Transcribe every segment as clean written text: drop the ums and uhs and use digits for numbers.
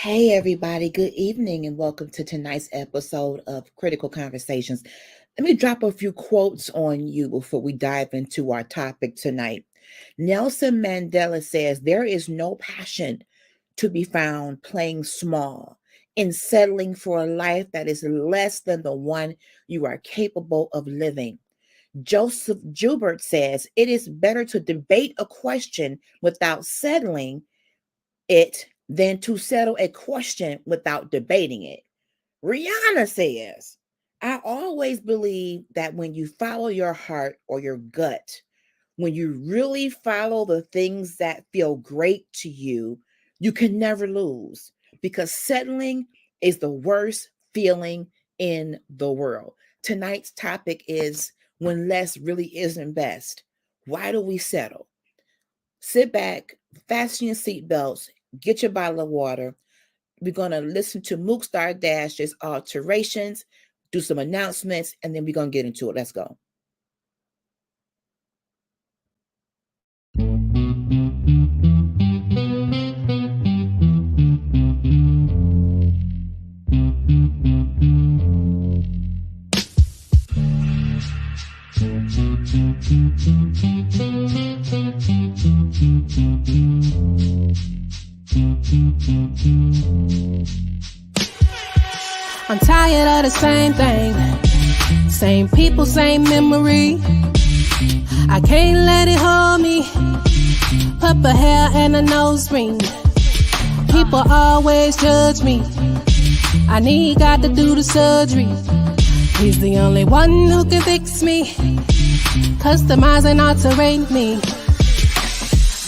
Hey, everybody. Good evening, and welcome to tonight's episode of Critical Conversations. Let me drop a few quotes on you before we dive into our topic tonight. Nelson Mandela says, "There is no passion to be found playing small, in settling for a life that is less than the one you are capable of living." Joseph Joubert says, "It is better to debate a question without settling it than to settle a question without debating it." Rihanna says, "I always believe that when you follow your heart or your gut, when you really follow the things that feel great to you, you can never lose because settling is the worst feeling in the world." Tonight's topic is when less really isn't best. Why do we settle? Sit back, fasten your seatbelts, get your bottle of water. We're going to listen to Mook Star Dash's alterations, do some announcements, and then we're going to get into it. Let's go. I'm tired of the same thing, same people, same memory. I can't let it hold me. Purple hair and a nose ring. People always judge me. I need God to do the surgery. He's the only one who can fix me, customize and alterate me.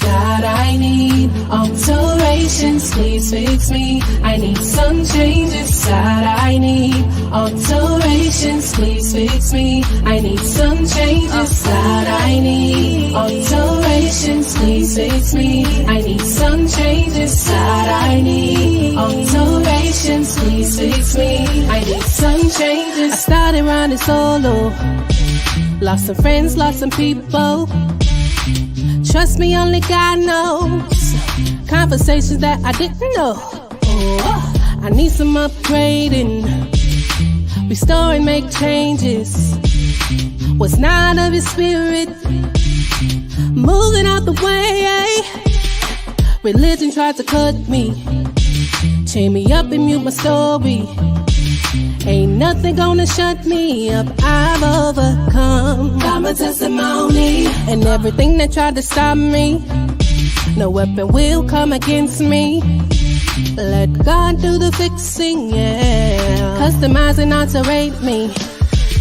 God, I need alterations, please fix me. I need some changes. God, I need alterations, please fix me. I need some changes. God, I need alterations, please fix me. I need some changes. God, I need alterations, please fix me. I need some changes. I started running solo, lost some friends, lost some people. Trust me, only God knows. Conversations that I didn't know. Oh, I need some upgrading. Restore and make changes. What's not of His spirit, moving out the way. Religion tried to cut me, chain me up and mute my story. Ain't nothing gonna shut me up. I've overcome. Got my testimony. And everything that tried to stop me, no weapon will come against me. Let God do the fixing, yeah. Customize and alterate me.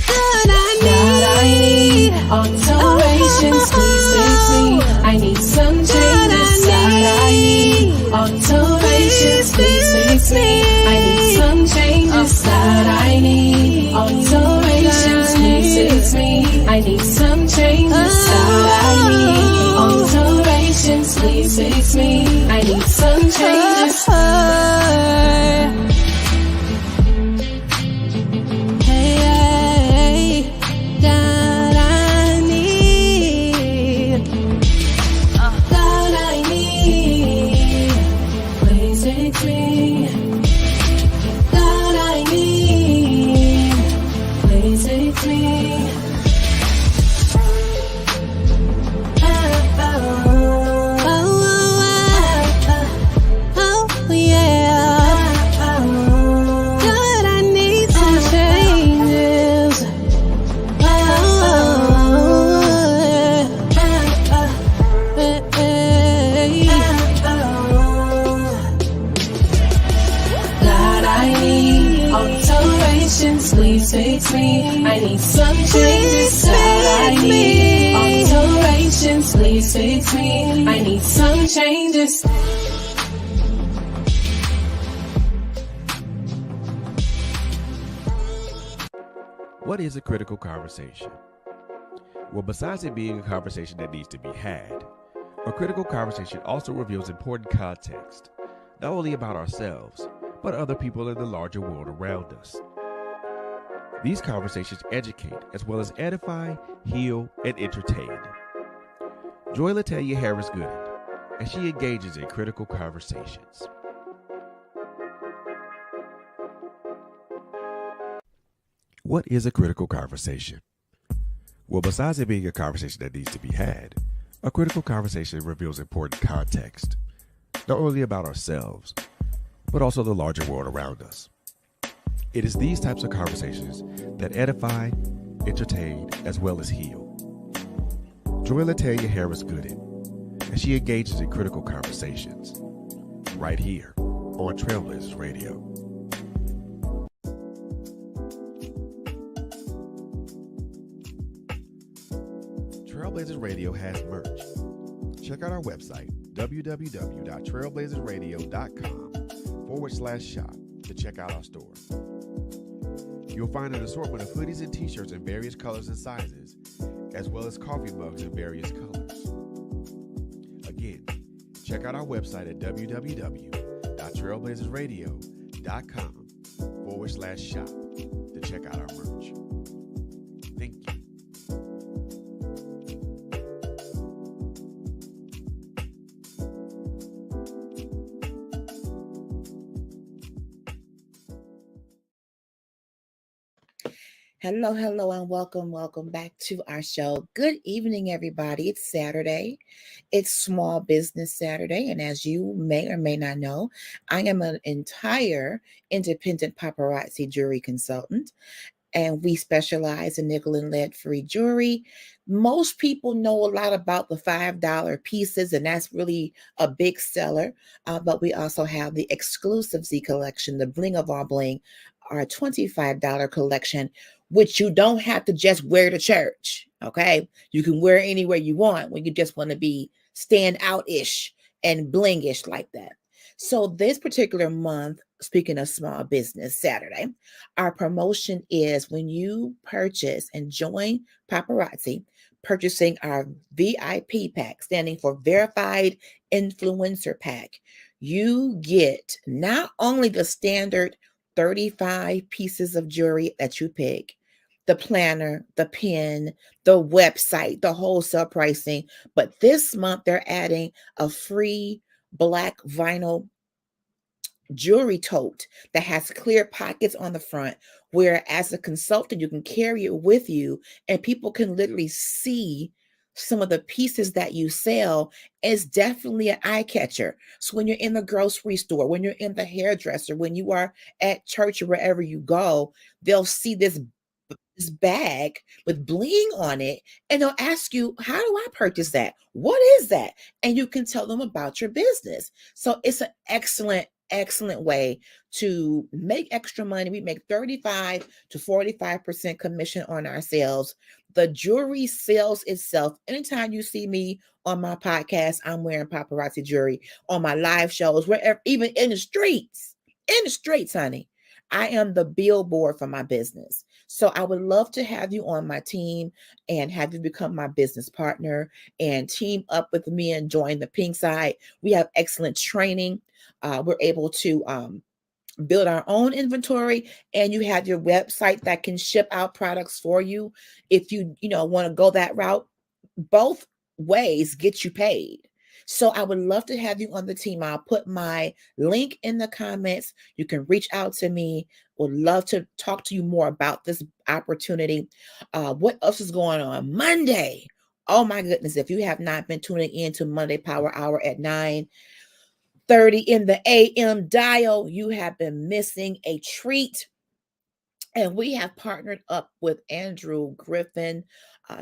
God, I need alterations, please fix me. I need some changes. God, I need alterations, please fix me. I need some changes. God, I need alterations, please fix me. I need some changes. God, I need alterations, please fix me. I need some changes. Hey, God, I need. God, I need. Please fix me. God, I need. Please fix me. Oh, yeah. God, I need some changes. God, I need alterations, please fix me. I need some changes. God, I need alterations, please fix me. I need some changes. What is a critical conversation? Well, besides it being a conversation that needs to be had, a critical conversation also reveals important context, not only about ourselves, but other people in the larger world around us. These conversations educate as well as edify, heal, and entertain. Joy Latanya Harris Gooden, and she engages in critical conversations. What is a critical conversation? Well, besides it being a conversation that needs to be had, a critical conversation reveals important context, not only about ourselves, but also the larger world around us. It is these types of conversations that edify, entertain, as well as heal. Join Latoya Harris Gooden as she engages in critical conversations, right here on Trailblazers Radio. Trailblazers Radio has merch. Check out our website, www.trailblazersradio.com/shop to check out our store. You'll find an assortment of hoodies and t-shirts in various colors and sizes, as well as coffee mugs in various colors. Again, check out our website at www.trailblazersradio.com/shop to check out our merch. Thank you. Hello, hello, and welcome back to our show. Good evening, everybody. It's Saturday. It's Small Business Saturday, and as you may or may not know, I am an entire independent paparazzi jewelry consultant, and we specialize in nickel and lead free jewelry. Most people know a lot about the $5 pieces, and that's really a big seller. But we also have the exclusive Z collection, the Bling of All Bling, our $25 collection, which you don't have to just wear to church. Okay, you can wear anywhere you want when you just want to be stand out-ish and blingish like that. So this particular month, speaking of Small Business Saturday, our promotion is when you purchase and join Paparazzi, purchasing our VIP pack, standing for Verified Influencer Pack, you get not only the standard 35 pieces of jewelry that you pick, the planner, the pin, the website, the wholesale pricing, but this month they're adding a free black vinyl jewelry tote that has clear pockets on the front, where as a consultant you can carry it with you and people can literally see some of the pieces that you sell. Is definitely an eye catcher. So when you're in the grocery store, when you're in the hairdresser, when you are at church or wherever you go, they'll see this bag with bling on it, and they'll ask you, how do I purchase that? What is that? And you can tell them about your business. So it's an excellent way to make extra money. We make 35 to 45% commission on our sales. The jewelry sales itself, anytime you see me on my podcast, I'm wearing paparazzi jewelry. On my live shows, wherever, even in the streets, honey, I am the billboard for my business. So I would love to have you on my team and have you become my business partner and team up with me and join the pink side. We have excellent training. We're able to build our own inventory, and you have your website that can ship out products for you. If you want to go that route, both ways get you paid. So I would love to have you on the team. I'll put my link in the comments. You can reach out to me. Would love to talk to you more about this opportunity. What else is going on? Monday. Oh my goodness. If you have not been tuning in to Monday Power Hour at 9:30 in the AM dial, you have been missing a treat. And we have partnered up with Andrew Griffin,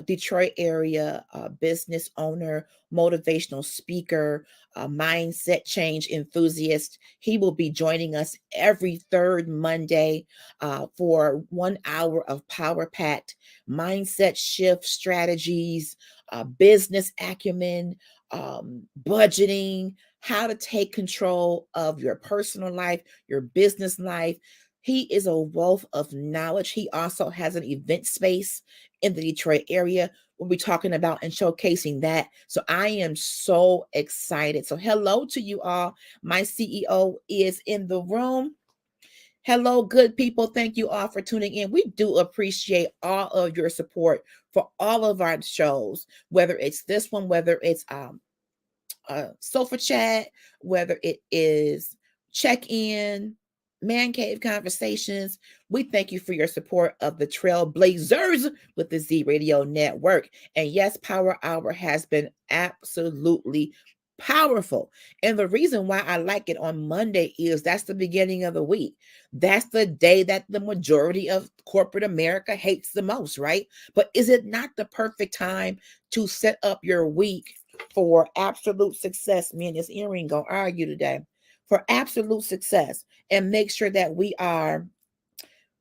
Detroit area business owner, motivational speaker, mindset change enthusiast. He will be joining us every third Monday for 1 hour of power-packed mindset shift strategies, business acumen, budgeting, how to take control of your personal life, your business life. He is a wealth of knowledge. He also has an event space in the Detroit area. We'll be talking about and showcasing that. So I am so excited. So hello to you all. My CEO is in the room. Hello, good people. Thank you all for tuning in. We do appreciate all of your support for all of our shows, whether it's this one, whether it's sofa chat, whether it is check-in, Man Cave Conversations. We thank you for your support of the Trailblazers with the Z Radio Network. And yes, Power Hour has been absolutely powerful. And the reason why I like it on Monday is that's the beginning of the week. That's the day that the majority of corporate America hates the most, right? But is it not the perfect time to set up your week for absolute success? Me and this earring gonna argue today. For absolute success, and make sure that we are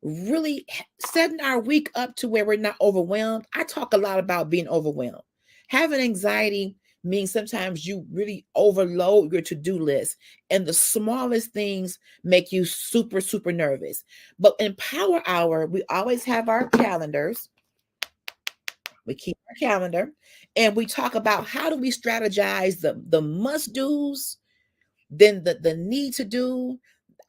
really setting our week up to where we're not overwhelmed. I talk a lot about being overwhelmed. Having anxiety means sometimes you really overload your to-do list, and the smallest things make you super, super nervous. But in Power Hour, we always have our calendars. We keep our calendar, and we talk about how do we strategize the must-dos, then the need to do,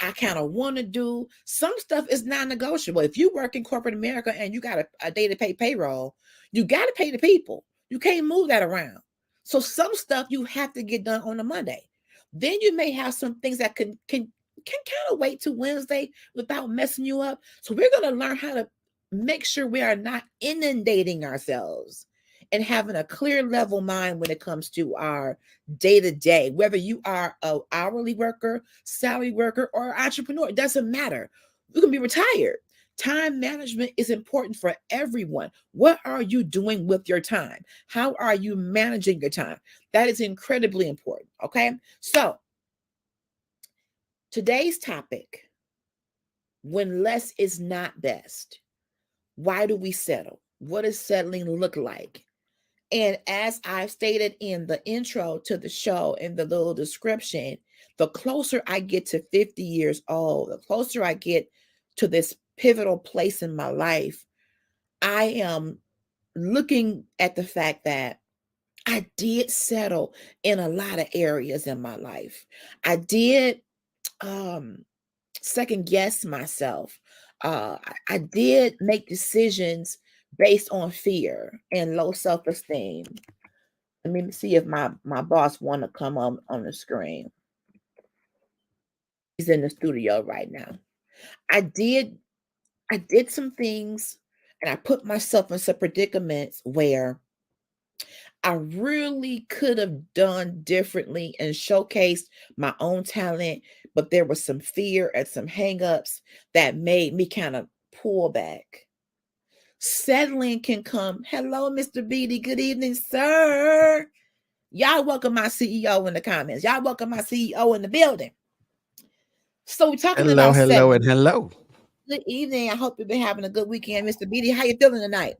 I kind of want to do. Some stuff is non-negotiable. If you work in corporate America and you got a day to pay payroll, you got to pay the people. You can't move that around. So some stuff you have to get done on a Monday. Then you may have some things that can kind of wait to Wednesday without messing you up. So we're going to learn how to make sure we are not inundating ourselves and having a clear level mind when it comes to our day to day, whether you are an hourly worker, salary worker, or entrepreneur, it doesn't matter. You can be retired. Time management is important for everyone. What are you doing with your time? How are you managing your time? That is incredibly important. Okay. So today's topic, when less is not best, why do we settle? What does settling look like? And as I've stated in the intro to the show, in the little description, the closer I get to 50 years old, the closer I get to this pivotal place in my life, I am looking at the fact that I did settle in a lot of areas in my life. I did second guess myself. I did make decisions based on fear and low self-esteem. Let me see if my boss want to come on the screen. He's in the studio right now. I did some things, and I put myself in some predicaments where I really could have done differently and showcased my own talent, but there was some fear and some hangups that made me kind of pull back. Settling can come. Hello, Mr. Beatty. Good evening, sir. Y'all welcome my CEO in the comments. Y'all welcome my CEO in the building. So we're talking Hello, about hello, and settling. hello. Good evening. I hope you've been having a good weekend, Mr. Beatty. How you feeling tonight?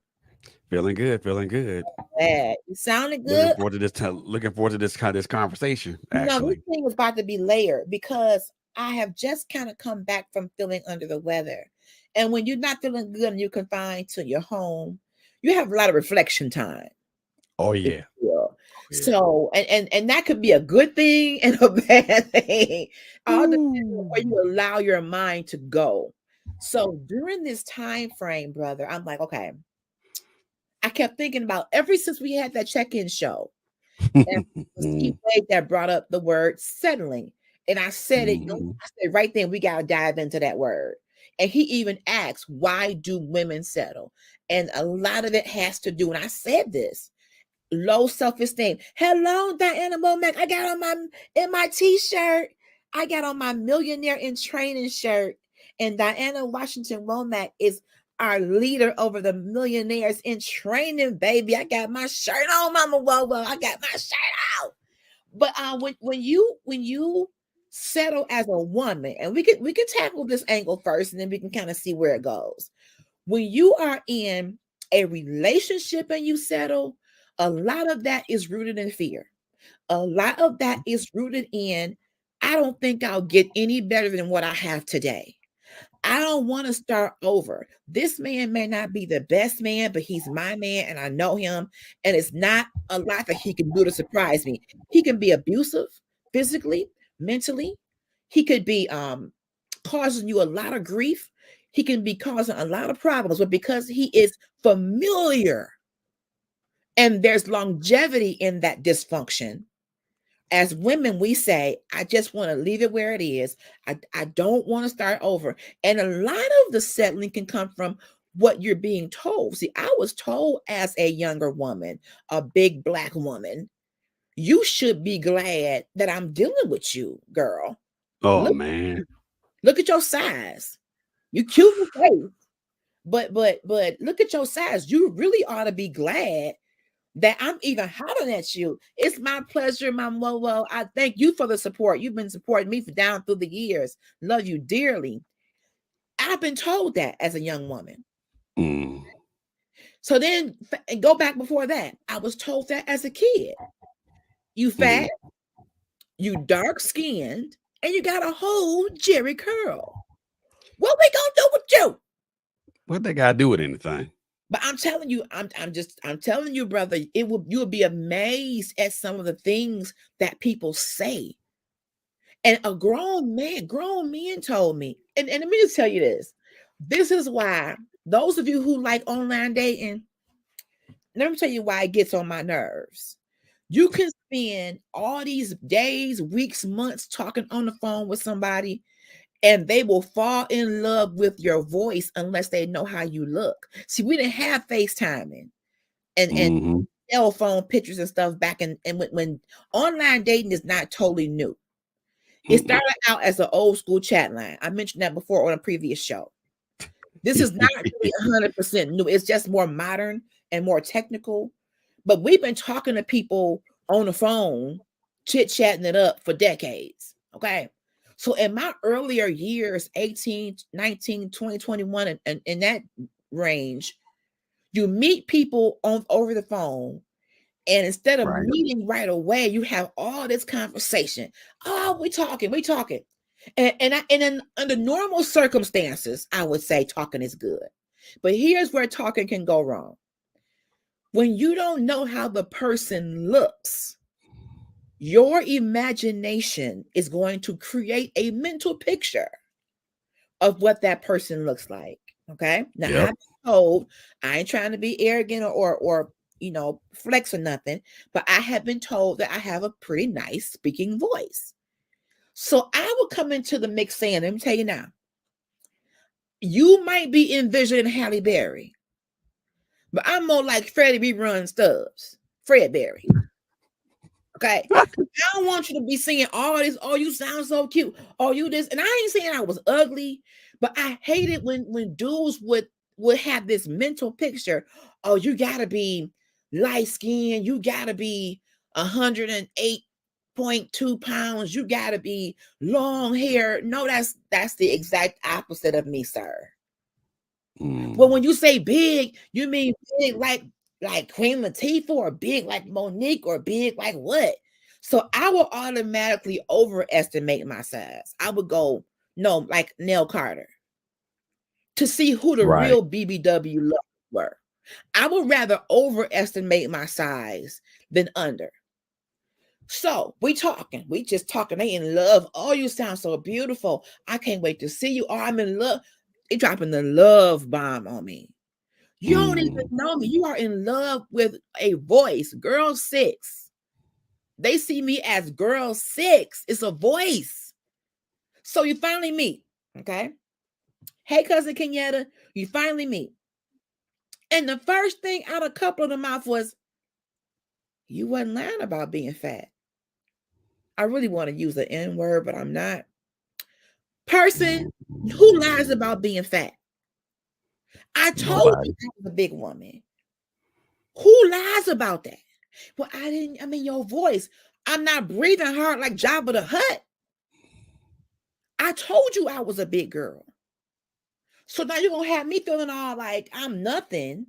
Feeling good, feeling good. You sounded Looking good. forward to this time. Looking forward to this conversation. No, this Actually, thing is about to be layered because I have just kind of come back from feeling under the weather. And when you're not feeling good and you're confined to your home, you have a lot of reflection time. oh If yeah, you will. yeah. So, and that could be a good thing and a bad thing. All depends on where you Ooh. allow your mind to go. So during this time frame, brother, I'm like, okay, I kept thinking about ever since we had that check-in show. And it was Steve Wade that brought up the word settling. And I said it, Mhm. I said right then, we got to dive into that word. And he even asked, why do women settle? And a lot of it has to do, and I said this, low self-esteem. Hello, Diana Womack. I got on my t-shirt. I got on my millionaire in training shirt. And Diana Washington Womack is our leader over the millionaires in training, baby. I got my shirt on, Mama Wowo. I got my shirt out. But when you settle as a woman, and we can tackle this angle first, and then we can kind of see where it goes. When you are in a relationship and you settle, a lot of that is rooted in fear. A lot of that is rooted in, I don't think I'll get any better than what I have today. I don't want to start over. This man may not be the best man, but he's my man and I know him. And it's not a lot that he can do to surprise me. He can be abusive physically, mentally. He could be causing you a lot of grief. He can be causing a lot of problems, but because he is familiar and there's longevity in that dysfunction, As women, we say, I just want to leave it where it is. I don't want to start over. And a lot of the settling can come from what you're being told. See, I was told as a younger woman, a big Black woman, you should be glad that I'm dealing with you, girl. Oh Look, man. look at your size. You cute in the face, but look at your size. You really ought to be glad that I'm even hollering at you. It's my pleasure, my Molo. I thank you for the support. You've been supporting me for down through the years. Love you dearly. I've been told that as a young woman. Mm. So then go back before that. I was told that as a kid. You fat, you dark skinned, and you got a whole Jerry curl. What we gonna do with you? What they got to do with anything? But I'm telling you, I'm telling you, brother, you'll be amazed at some of the things that people say. And a grown men told me, and let me just tell you this. This is why those of you who like online dating, let me tell you why it gets on my nerves. You can spend all these days, weeks, months talking on the phone with somebody, and they will fall in love with your voice unless they know how you look. See, we didn't have FaceTiming and cell phone pictures and stuff back in, and when online dating is not totally new. It started out as an old school chat line. I mentioned that before on a previous show. This is not really 100% new. It's just more modern and more technical. But we've been talking to people on the phone, chit-chatting it up for decades. Okay. So in my earlier years, 18, 19, 20, 21, and in that range, you meet people over the phone. And instead of meeting right away, you have all this conversation. Oh, we talking. And under normal circumstances, I would say talking is good. But here's where talking can go wrong. When you don't know how the person looks, your imagination is going to create a mental picture of what that person looks like. Okay. Now, I've been told, I ain't trying to be arrogant or flex or nothing, but I have been told that I have a pretty nice speaking voice. So I will come into the mix saying, let me tell you now, you might be envisioning Halle Berry, but I'm more like Freddie B. Run Stubbs, Fred Berry. Okay. I don't want you to be saying all this, oh, you sound so cute. Oh, you this. And I ain't saying I was ugly, but I hated when dudes would have this mental picture. Oh, you gotta be light skinned, you gotta be 108.2 pounds, you gotta be long hair. No, that's the exact opposite of me, sir. Well, when you say big, you mean big like Queen Latifah, or big like Monique, or big like what? So I will automatically overestimate my size. I would go, no, like Nell Carter, to see who the real BBW lovers were. I would rather overestimate my size than under. So we just talking. They in love. Oh, you sound so beautiful. I can't wait to see you. Oh, I'm in love. They dropping the love bomb on me. You don't even know me. You are in love with a voice. Girl 6. They see me as girl 6. It's a voice. So you finally meet. Okay. Hey, cousin Kenyatta, you finally meet. And the first thing out of a couple of the mouth was, you wasn't lying about being fat. I really want to use the N word, but I'm not. Person who lies about being fat. I told you I was a big woman. Who lies about that? Well, I mean, your voice. I'm not breathing hard like Jabba the Hutt. I told you I was a big girl. So now you're going to have me feeling all like I'm nothing.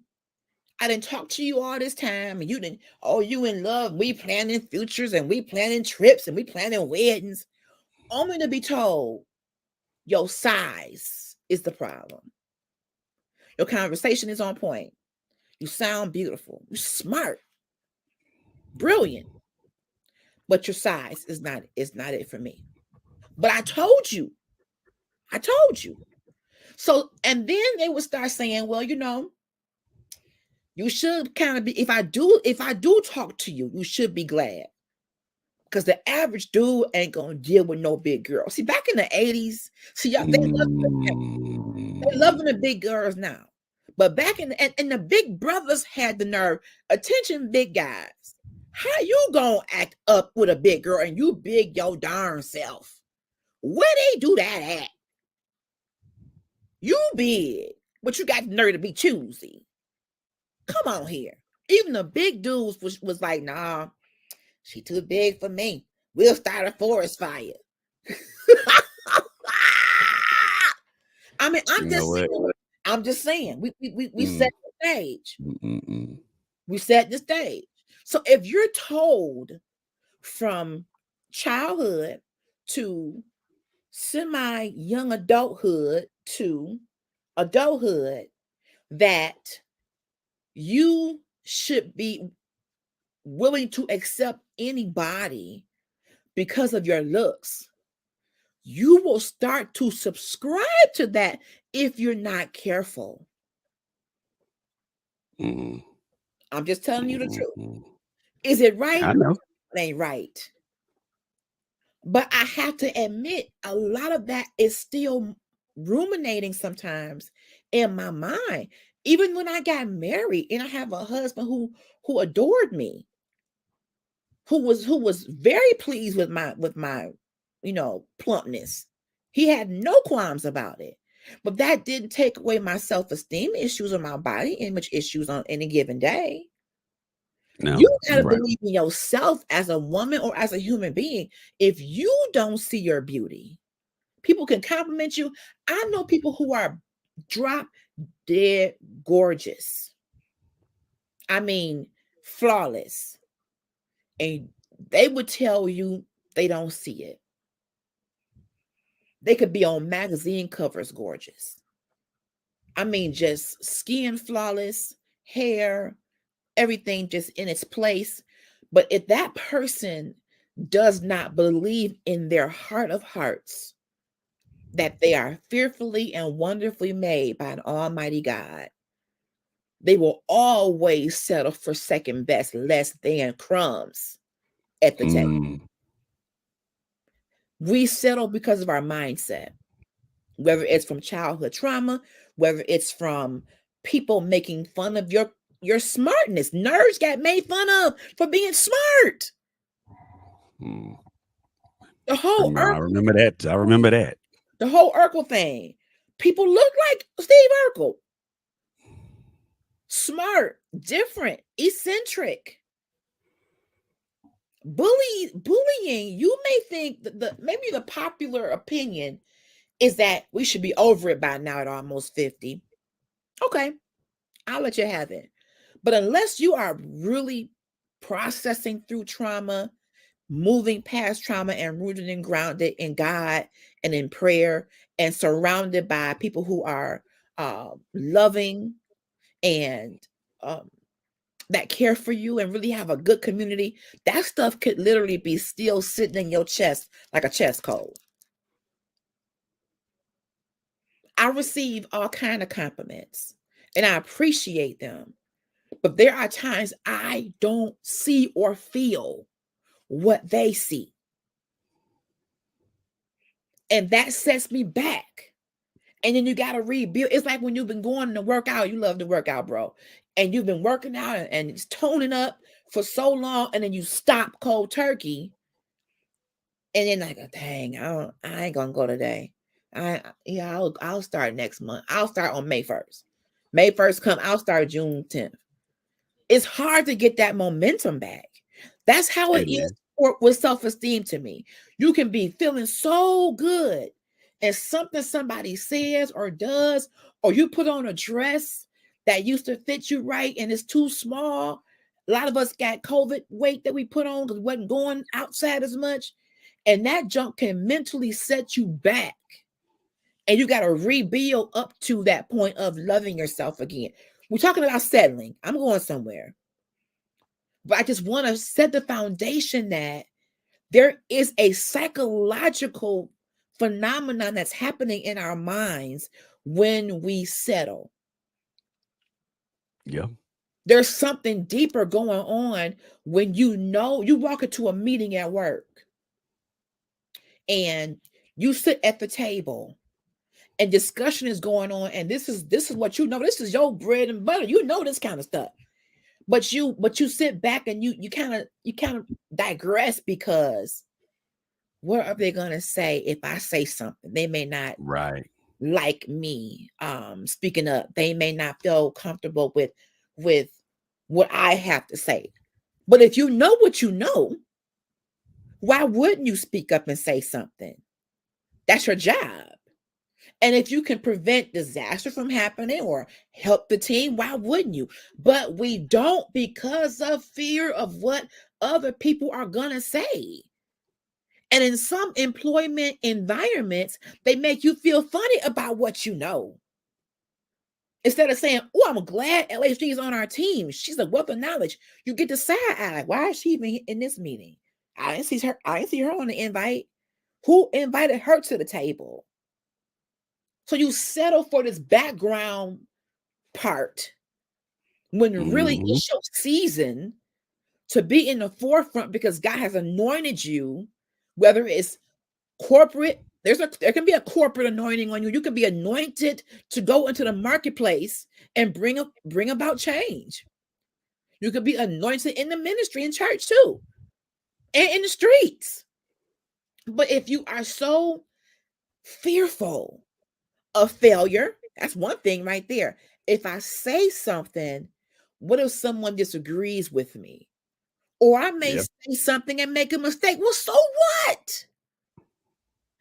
I didn't talk to you all this time. And you didn't, oh, you in love. We planning futures, and we planning trips, and we planning weddings. Only to be told your size is the problem. Your conversation is on point. You sound beautiful. You're smart. Brilliant. But your size is not it for me. But I told you. So, and then they would start saying, well, you should kind of be, if I do talk to you, you should be glad. Because the average dude ain't gonna deal with no big girl. See, back in the 80s, see y'all, they loving the big girls now. But back in and the big brothers had the nerve. Attention, big guys. How you gonna act up with a big girl and you big your darn self? Where they do that at? You big, but you got the nerve to be choosy. Come on here. Even the big dudes was like, nah, she too big for me. We'll start a forest fire. I mean, I'm just saying. We set the stage. We set the stage. So if you're told from childhood to semi-young adulthood to adulthood that you should be willing to accept anybody because of your looks, you will start to subscribe to that if you're not careful. I'm just telling you the truth. Is it right? I know. It ain't right. But I have to admit, a lot of that is still ruminating sometimes in my mind. Even when I got married and I have a husband who adored me, who was very pleased with my plumpness. He had no qualms about it. But that didn't take away my self-esteem issues or my body image issues on any given day. No, you gotta right. believe in yourself as a woman or as a human being. If you don't see your beauty, people can compliment you. I know people who are drop dead gorgeous. I mean, flawless. And they would tell you they don't see it. They could be on magazine covers gorgeous. I mean, just skin flawless, hair, everything just in its place. But if that person does not believe in their heart of hearts that they are fearfully and wonderfully made by an almighty God, they will always settle for second best, less than crumbs at the table. We settle because of our mindset, whether it's from childhood trauma, whether it's from people making fun of your smartness. Nerds got made fun of for being smart. The whole I remember that. I remember that. The whole Urkel thing. People look like Steve Urkel. Smart, different, eccentric. Bullying. You may think that maybe the popular opinion is that we should be over it by now at almost 50. Okay, I'll let you have it. But unless you are really processing through trauma, moving past trauma and rooted and grounded in God and in prayer and surrounded by people who are loving and that care for you and really have a good community, that stuff could literally be still sitting in your chest like a chest cold. I receive all kinds of compliments and I appreciate them. But there are times I don't see or feel what they see. And that sets me back. And then you got to rebuild. It's like when you've been going to work out, you love to work out, bro. And you've been working out and it's toning up for so long. And then you stop cold turkey. And then like, dang, I ain't going to go today. I'll start next month. I'll start on May 1st. May 1st come, I'll start June 10th. It's hard to get that momentum back. That's how it is with self-esteem to me. You can be feeling so good and something somebody says or does, or you put on a dress that used to fit you right and it's too small. A lot of us got COVID weight that we put on because we wasn't going outside as much. And that junk can mentally set you back. And you got to rebuild up to that point of loving yourself again. We're talking about settling. I'm going somewhere. But I just want to set the foundation that there is a psychological phenomenon that's happening in our minds when we settle. Yeah. There's something deeper going on when you know you walk into a meeting at work and you sit at the table and discussion is going on, and this is what you know, this is your bread and butter, you know, this kind of stuff. But you sit back and you kind of digress, because what are they going to say if I say something? They may not Right. like me speaking up. They may not feel comfortable with what I have to say. But if you know what you know, why wouldn't you speak up and say something? That's your job. And if you can prevent disaster from happening or help the team, why wouldn't you? But we don't, because of fear of what other people are going to say. And in some employment environments, they make you feel funny about what you know. Instead of saying, "Oh, I'm glad LHG is on our team. She's a wealth of knowledge." You get the side eye. Why is she even in this meeting? I didn't see her. I didn't see her on the invite. Who invited her to the table? So you settle for this background part when really Hmm. it's your season to be in the forefront, because God has anointed you, whether it's corporate. There can be a corporate anointing on you. You can be anointed to go into the marketplace and bring about change. You could be anointed in the ministry in church too, and in the streets. But if you are so fearful of failure, that's one thing right there. If I say something, what if someone disagrees with me? Or I may Yeah. say something and make a mistake. Well, so what?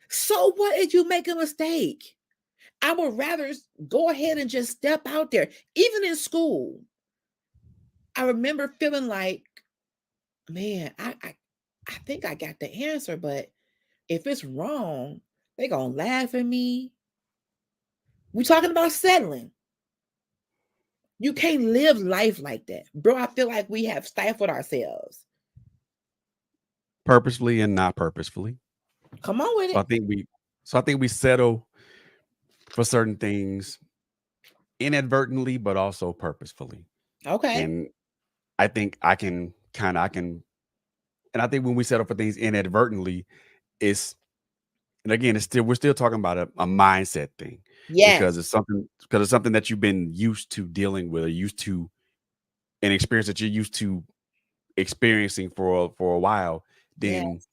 So what if you make a mistake? I would rather go ahead and just step out there. Even in school, I remember feeling like, man, I think I got the answer, but if it's wrong, they gonna laugh at me. We talking about settling. You can't live life like that, bro. I feel like we have stifled ourselves. Purposefully and not purposefully. Come on with So I it. think we so I think we settle for certain things inadvertently, but also purposefully. Okay. And I think I can and I think when we settle for things inadvertently, it's and again, we're still talking about a mindset thing Yes. because it's something that you've been used to dealing with or used to an experience that you're used to experiencing for a while, then Yes.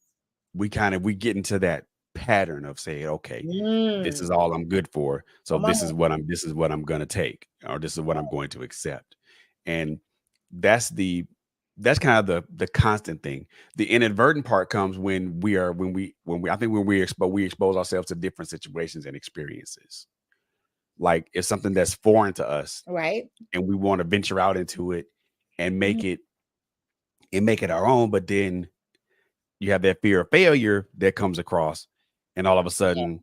we get into that pattern of saying, okay, this is Mm. all I'm good for. So Come on. this is what I'm gonna take, or this is what I'm going to accept. And that's the that's kind of the constant thing. The inadvertent part comes when we I think when we expose ourselves to different situations and experiences. Like it's something that's foreign to us Right. and we want to venture out into it and Mhm. make it our own, but then you have that fear of failure that comes across, and all of a sudden,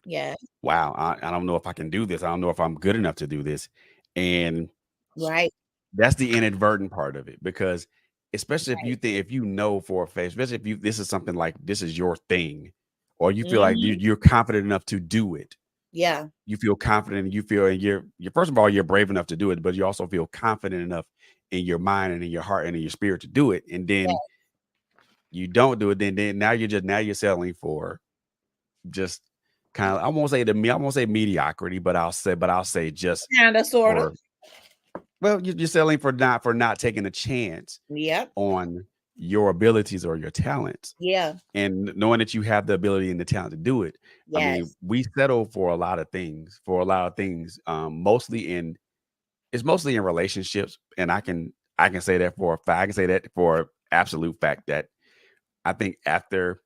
Yeah. wow, I don't know if I can do this. I don't know if I'm good enough to do this. And Right. that's the inadvertent part of it because especially if you know for a fact, especially if you this is something like this is your thing, or you feel like Mhm. you're confident enough to do it. Yeah. You feel confident and you feel and you're first of all, you're brave enough to do it, but you also feel confident enough in your mind and in your heart and in your spirit to do it. And then Yeah. you don't do it, then now you're settling for just kind of I won't say mediocrity, but I'll say just Kinda, sorta. for well, you're settling for not taking a chance Yep. on your abilities or your talents. Yeah. And knowing that you have the ability and the talent to do it. I mean, Yes. we settle for a lot of things, mostly in it's mostly in relationships. And I can say that for a fact. I can say that for absolute fact that I think after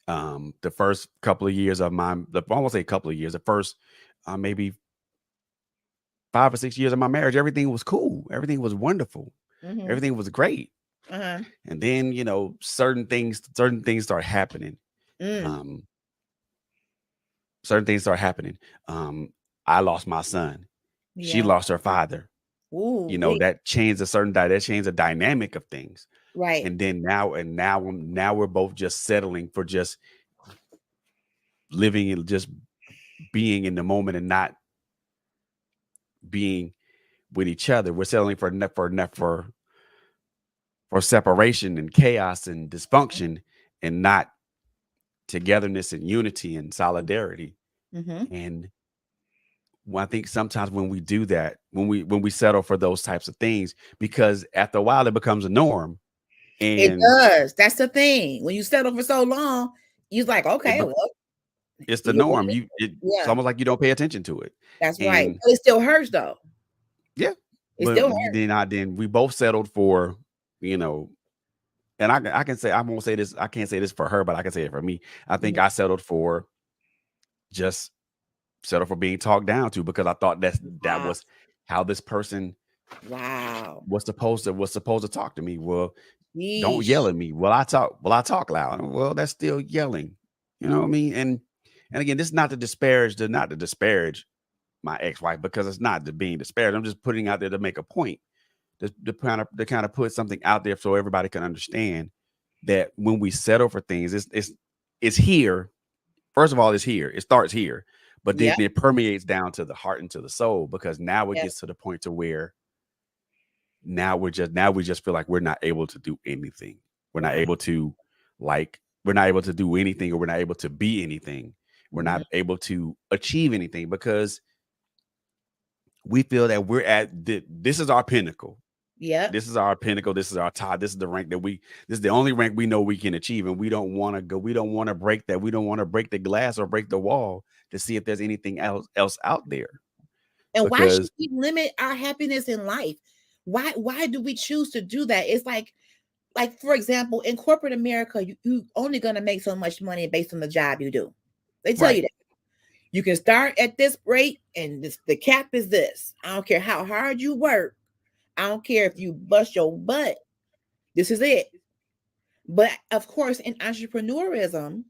the first couple of years of I won't say a couple of years, the first maybe 5 or 6 years of my marriage, everything was cool. Everything was wonderful. Mhm. Everything was great. Uh-huh. And then, certain things start happening. Mm. Um, certain things start happening. Um, I lost my son. She Yeah. lost her father. Ooh, wait. That changed the dynamic of things. Right. And then now we're both just settling for just living and just being in the moment and not being with each other. We're settling for separation and chaos and dysfunction, and not togetherness and unity and solidarity. Mm-hmm. And I think sometimes when we do that, when we settle for those types of things, because after a while it becomes a norm, It and does. That's the thing. When you settle for so long, you're like, it okay, be- well, it's the you know, norm. It's yeah, almost like you don't pay attention to it, that's right. and But it still hurts though. yeah. It But still hurts. then we both settled for, you know, and I can say, I won't say this. I can't say this for her, but I can say it for me. I think Mhm. I settled for just settle for being talked down to, because I thought that Wow. was how this person Wow. was supposed to talk to me. Well, don't yell Yeesh. at me. Well, I talk loud. Well, that's still yelling. You know what I mean? And again, this is not to disparage my ex-wife, because it's not to being disparaged. I'm just putting out there to make a point. To kind of put something out there so everybody can understand that when we settle for things, it's here. First of all, it's here. It starts here, but then Yep. it permeates down to the heart and to the soul, because now it Yep. gets to the point to where now we just feel like we're not able to do anything. We're not Wow. able to we're not able to do anything, or we're not able to be anything. We're Mhm. not able to achieve anything, because we feel that this is our pinnacle. Yep. This is our pinnacle. This is our top. This is the rank this is the only rank we know we can achieve. And we don't want to go. We don't want to break that. We don't want to break the glass or break the wall to see if there's anything else out there. And why should Because we limit our happiness in life? Why do we choose to do that? It's like for example, in corporate America, you only gonna make so much money based on the job you do. They tell you right, that. You can start at this rate, and the cap is this. I don't care how hard you work. I don't care if you bust your butt. This is it. But of course, in entrepreneurism,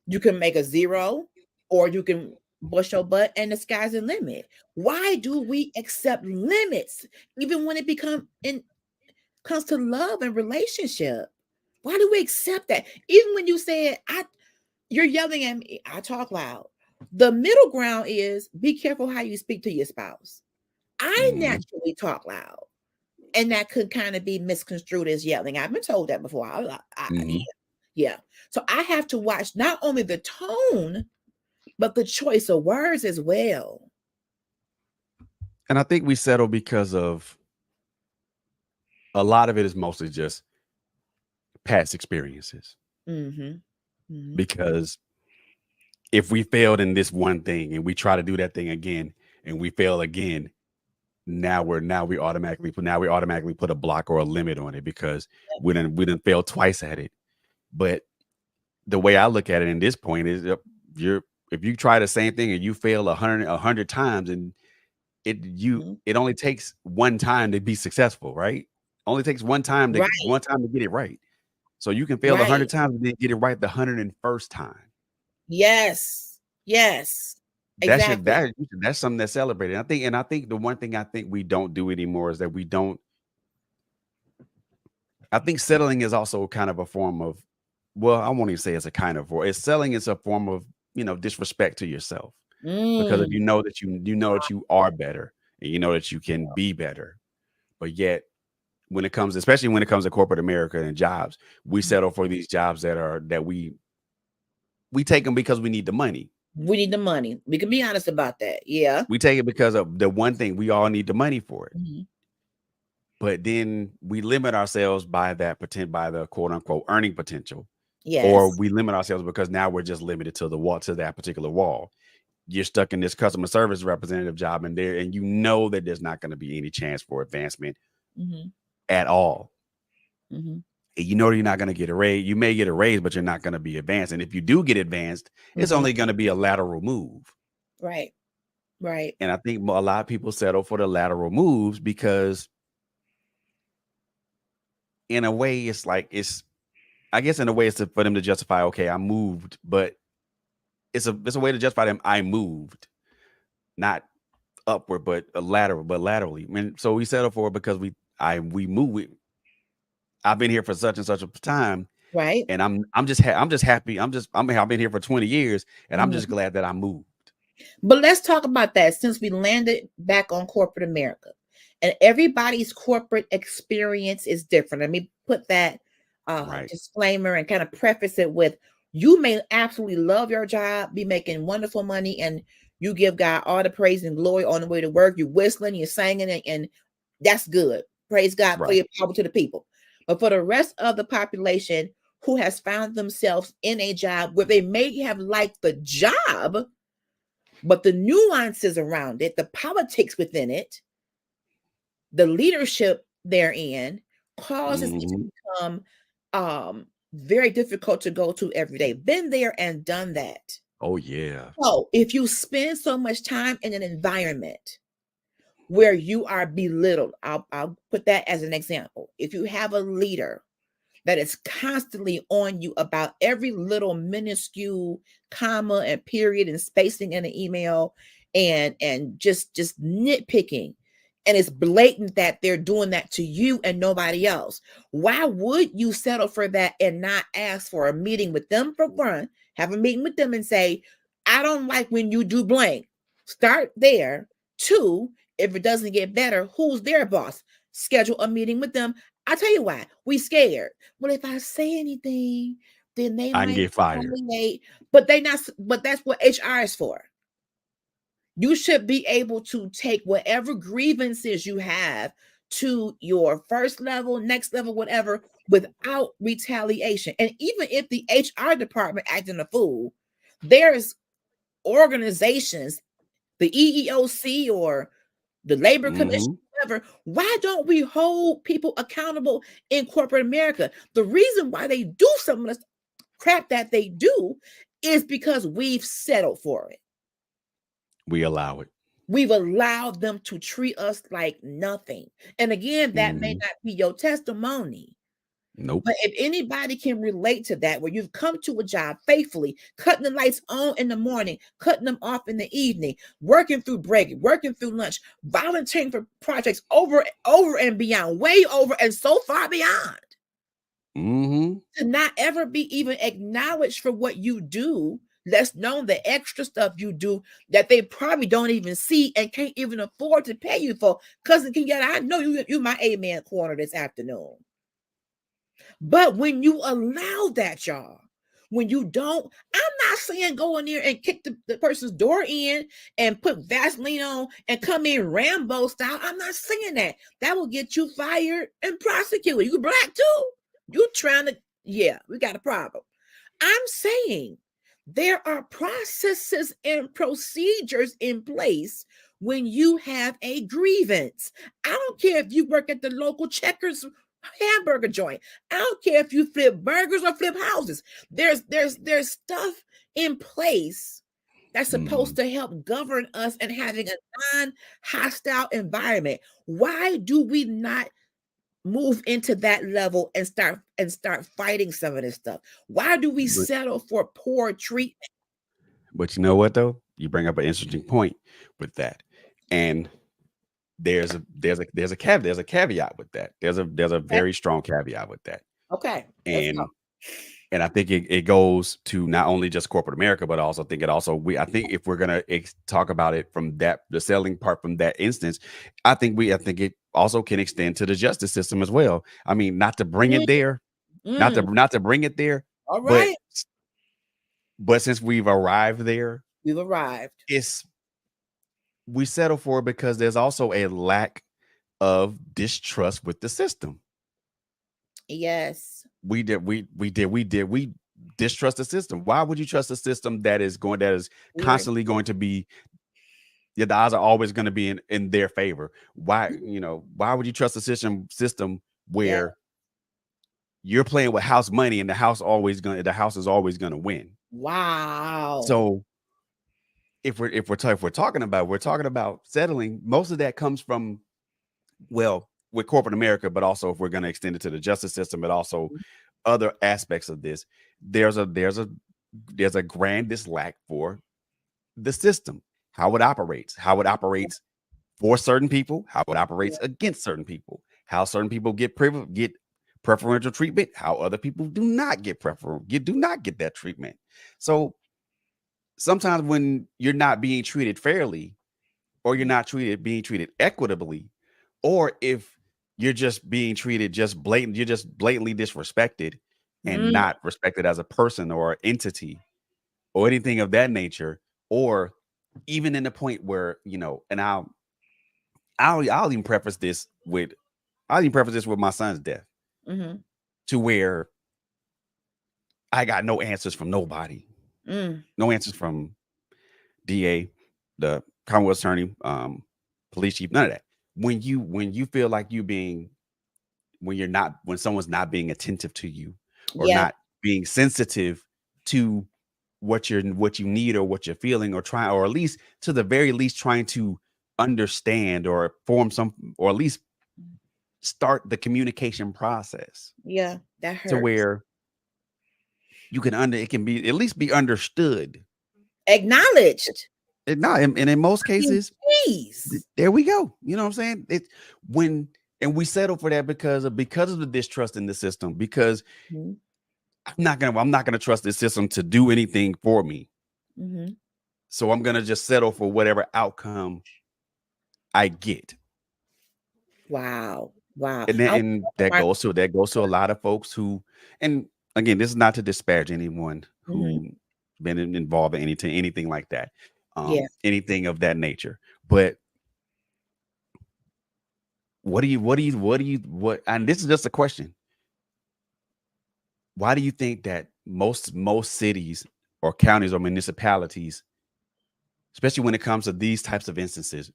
you can make a zero, or you can bust your butt, and the sky's the limit. Why do we accept limits even when it comes to love and relationship? Why do we accept that? Even when you said you're yelling at me, I talk loud. The middle ground is be careful how you speak to your spouse. I mhm, naturally talk loud, and that could kind of be misconstrued as yelling. I've been told that before. Yeah, mhm. yeah. So I have to watch not only the tone, but the choice of words as well. And I think we settle because of a lot of it is mostly just past experiences. Mm-hmm. Mm-hmm. Because if we failed in this one thing and we try to do that thing again and we fail again, now we automatically put a block or a limit on it, because we didn't fail twice at it. But the way I look at it in this point is, you're if you try the same thing and you fail a hundred times, and Mm-hmm. it only takes one time to be successful, right? Only takes Right, one time to get it right. So you can fail a right. hundred times and then get it right the 101st time. Yes, yes, That should exactly. that's something that's celebrated. I think the one thing I think we don't do anymore is that we don't. I think settling is also kind of a form of, well, I won't even say it's a kind of, or it's selling is a form of, disrespect to yourself. Because if Mm, you know that you are better, and you know that you can be better, but yet especially when it comes to corporate America and jobs, we settle for these jobs that we take them because we need the money. we need the money. We can be honest about that. Yeah. We take it because of the one thing we all need the money for it. Mhm. But then we limit ourselves by the quote unquote earning potential, or Yes. we limit ourselves because now we're just limited to the wall, to that particular wall. You're stuck in this customer service representative job, and you know that there's not going to be any chance for advancement Hmm. at all. Hmm. And you know you're not going to get a raise. You may get a raise, but you're not going to be advanced. And if you do get advanced, it's Hmm. only going to be a lateral move. Right. Right. And I think a lot of people settle for the lateral moves because, in a way, I guess in a way it's for them to justify, okay, I moved, but it's a way to justify them. I moved, not upward, but laterally. I mean, so we settle for it because we move. I've been here for such and such a time, Right. and I'm just happy. I've been here for 20 years, and I'm just Mhm. glad that I moved. But let's talk about that since we landed back on corporate America. And everybody's corporate experience is different. Let me put that Right. disclaimer and kind of preface it with, you may absolutely love your job, be making wonderful money, and you give God all the praise and glory on the way to work. You're whistling, you're singing, and that's good. Praise God for Right. your power to the people. But for the rest of the population who has found themselves in a job where they may have liked the job, but the nuances around it, the politics within it, the leadership therein causes it to Hmm. become very difficult to go to every day. Been there and done that. Oh yeah. So if you spend so much time in an environment where you are belittled, I'll put that as an example. If you have a leader that is constantly on you about every little minuscule comma and period and spacing in an email, and just nitpicking, and it's blatant that they're doing that to you and nobody else, why would you settle for that and not ask for a meeting with them? For one, have a meeting with them and say, I don't like when you do blank. Start there. Two, if it doesn't get better, who's their boss? Schedule a meeting with them. I tell you why, we scared. Well, if I say anything, then they I can might get fired. retaliate. But they not. But that's what HR is for. You should be able to take whatever grievances you have to your first level, next level, whatever, without retaliation. And even if the HR department acting a fool, there's organizations, the EEOC or the Labor Commission, Hmm. whatever. Why don't we hold people accountable in corporate America? The reason why they do some of the crap that they do is because we've settled for it. We allow it. We've allowed them to treat us like nothing. And again, that may Hmm. not be your testimony. Nope. But if anybody can relate to that, where you've come to a job faithfully, cutting the lights on in the morning, cutting them off in the evening, working through break, working through lunch, volunteering for projects over and beyond, way over and so far beyond, Hmm. to not ever be even acknowledged for what you do, less known the extra stuff you do that they probably don't even see and can't even afford to pay you for. Cousin Kenyatta, I know you my amen corner this afternoon. But when you allow that, y'all, when you don't, I'm not saying go in there and kick the person's door in and put Vaseline on and come in Rambo style. I'm not saying that. That will get you fired and prosecuted. You black too. You trying to, yeah, we got a problem. I'm saying there are processes and procedures in place when you have a grievance. I don't care if you work at the local Checkers hamburger joint. I don't care if you flip burgers or flip houses. There's stuff in place that's Hmm. supposed to help govern us and having a non-hostile environment. Why do we not move into that level and start fighting some of this stuff? Why do we But settle for poor treatment? but you know what though? You bring up an interesting point with that, and there's a caveat with that. There's a Okay, very strong caveat with that, okay, let's go. and I think it goes to not only just corporate America, but also think it also I think if we're gonna talk about it from that the selling part from that instance, I think it also can extend to the justice system as well. I mean, not to bring Mm, it there, mm, not to bring it there, all but right, since we've arrived there, we've arrived. it's we settle for it because there's also a lack of distrust with the system. Yes. We distrust the system. Why would you trust a system that is We are. constantly going to be, yeah, the odds are always going to be in their favor? Why, why would you trust a system Yeah. where you're playing with house money and the house is always gonna win? Wow. So we're talking about settling, most of that comes from, well, with corporate America, but also if we're going to extend it to the justice system, but also other aspects of this, there's a grand dislike for the system, how it operates for certain people, how it Yeah. operates against certain people, how certain people get preferential treatment, how other people do not get that treatment. So sometimes when you're not being treated fairly, or you're not being treated equitably, or if you're just being treated just blatant, you're just blatantly disrespected and Mm, not respected as a person or entity or anything of that nature, or even in the point where, and I'll even preface this with my son's death, mm-hmm, to where I got no answers from nobody, mm, no answers from DA, the Commonwealth Attorney, police chief, none of that. When you feel like you being when someone's not being attentive to you or yeah, not being sensitive to what you need or what you're feeling, or trying, or at least to the very least trying to understand or form some, or at least start the communication process yeah, that to hurts. where you can it can be at least be understood. Acknowledged. And not and in most I mean, cases, jeez. there we go. You know what I'm saying? It when and we settle for that because of the distrust in the system. Because Mm-hmm, I'm not gonna trust this system to do anything for me. mm-hmm. So I'm gonna just settle for whatever outcome I get. Wow, wow. And I then, want and to that goes to a lot of folks who, and again, this is not to disparage anyone mm-hmm, who been involved in anything like that, yeah. anything of that nature. But what, and this is just a question. Why do you think that most cities or counties or municipalities, especially when it comes to these types of instances,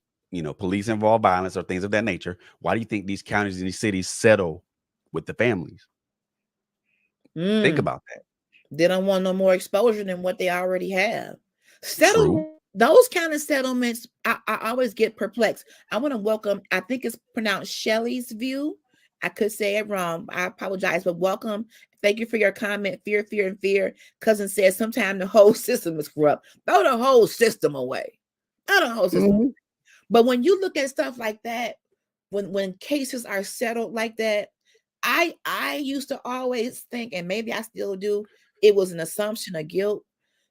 police involved violence or things of that nature, why do you think these counties and these cities settle with the families? Think Mm. about that. They don't want no more exposure than what they already have. True. Those kind of settlements, I always get perplexed. I want to welcome, I think it's pronounced Shelley's View. I could say it wrong. I apologize, but welcome. Thank you for your comment. Fear, fear, and fear. Cousin says sometimes the whole system is corrupt. Throw the whole system away. Throw the whole system. Mhm. But when you look at stuff like that, when cases are settled like that, I used to always think, and maybe I still do, it was an assumption of guilt.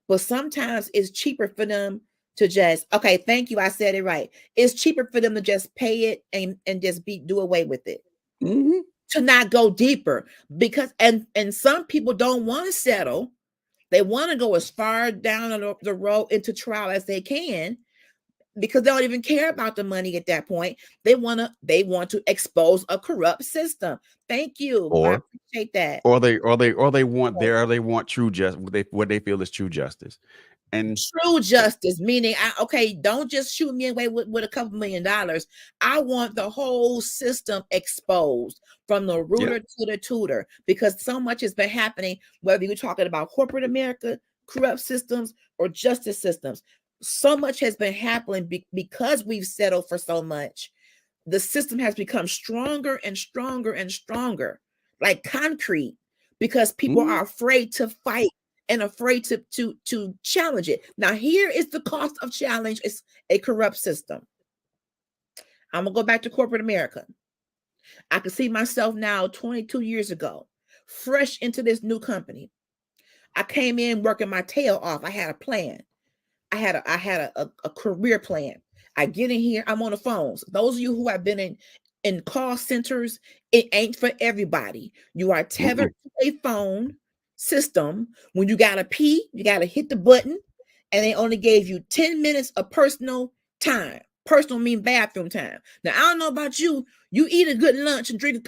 But sometimes it's cheaper for them to just, okay, thank you, I said it right. It's cheaper for them to just pay it and just do away with it, Mhm. to not go deeper. Because and some people don't want to settle. They want to go as far down the road into trial as they can, because they don't even care about the money at that point. They want to expose a corrupt system. Thank you. I Or appreciate that. they want true what they feel is true justice. And True justice, meaning okay, don't just shoot me away with a couple $1,000,000. I want the whole system exposed from the yep. rooter to the tutor, because so much has been happening, whether you're talking about corporate America, corrupt systems, or justice systems. So much has been happening because we've settled for so much. The system has become stronger and stronger and stronger, like concrete, because people Mhm. are afraid to fight and afraid to challenge it. Now, here is the cost of challenge: it's a corrupt system. I'm gonna go back to corporate America. I can see myself now 22 years ago, fresh into this new company. I came in working my tail off. I had a plan. I had a career plan. I get in here, I'm on the phones. Those of you who have been in call centers, it ain't for everybody. You are tethered Mm-mm. to a phone system. When you gotta pee, you gotta hit the button, and they only gave you 10 minutes of personal time. Personal mean bathroom time. Now I don't know about you. You eat a good lunch and drink a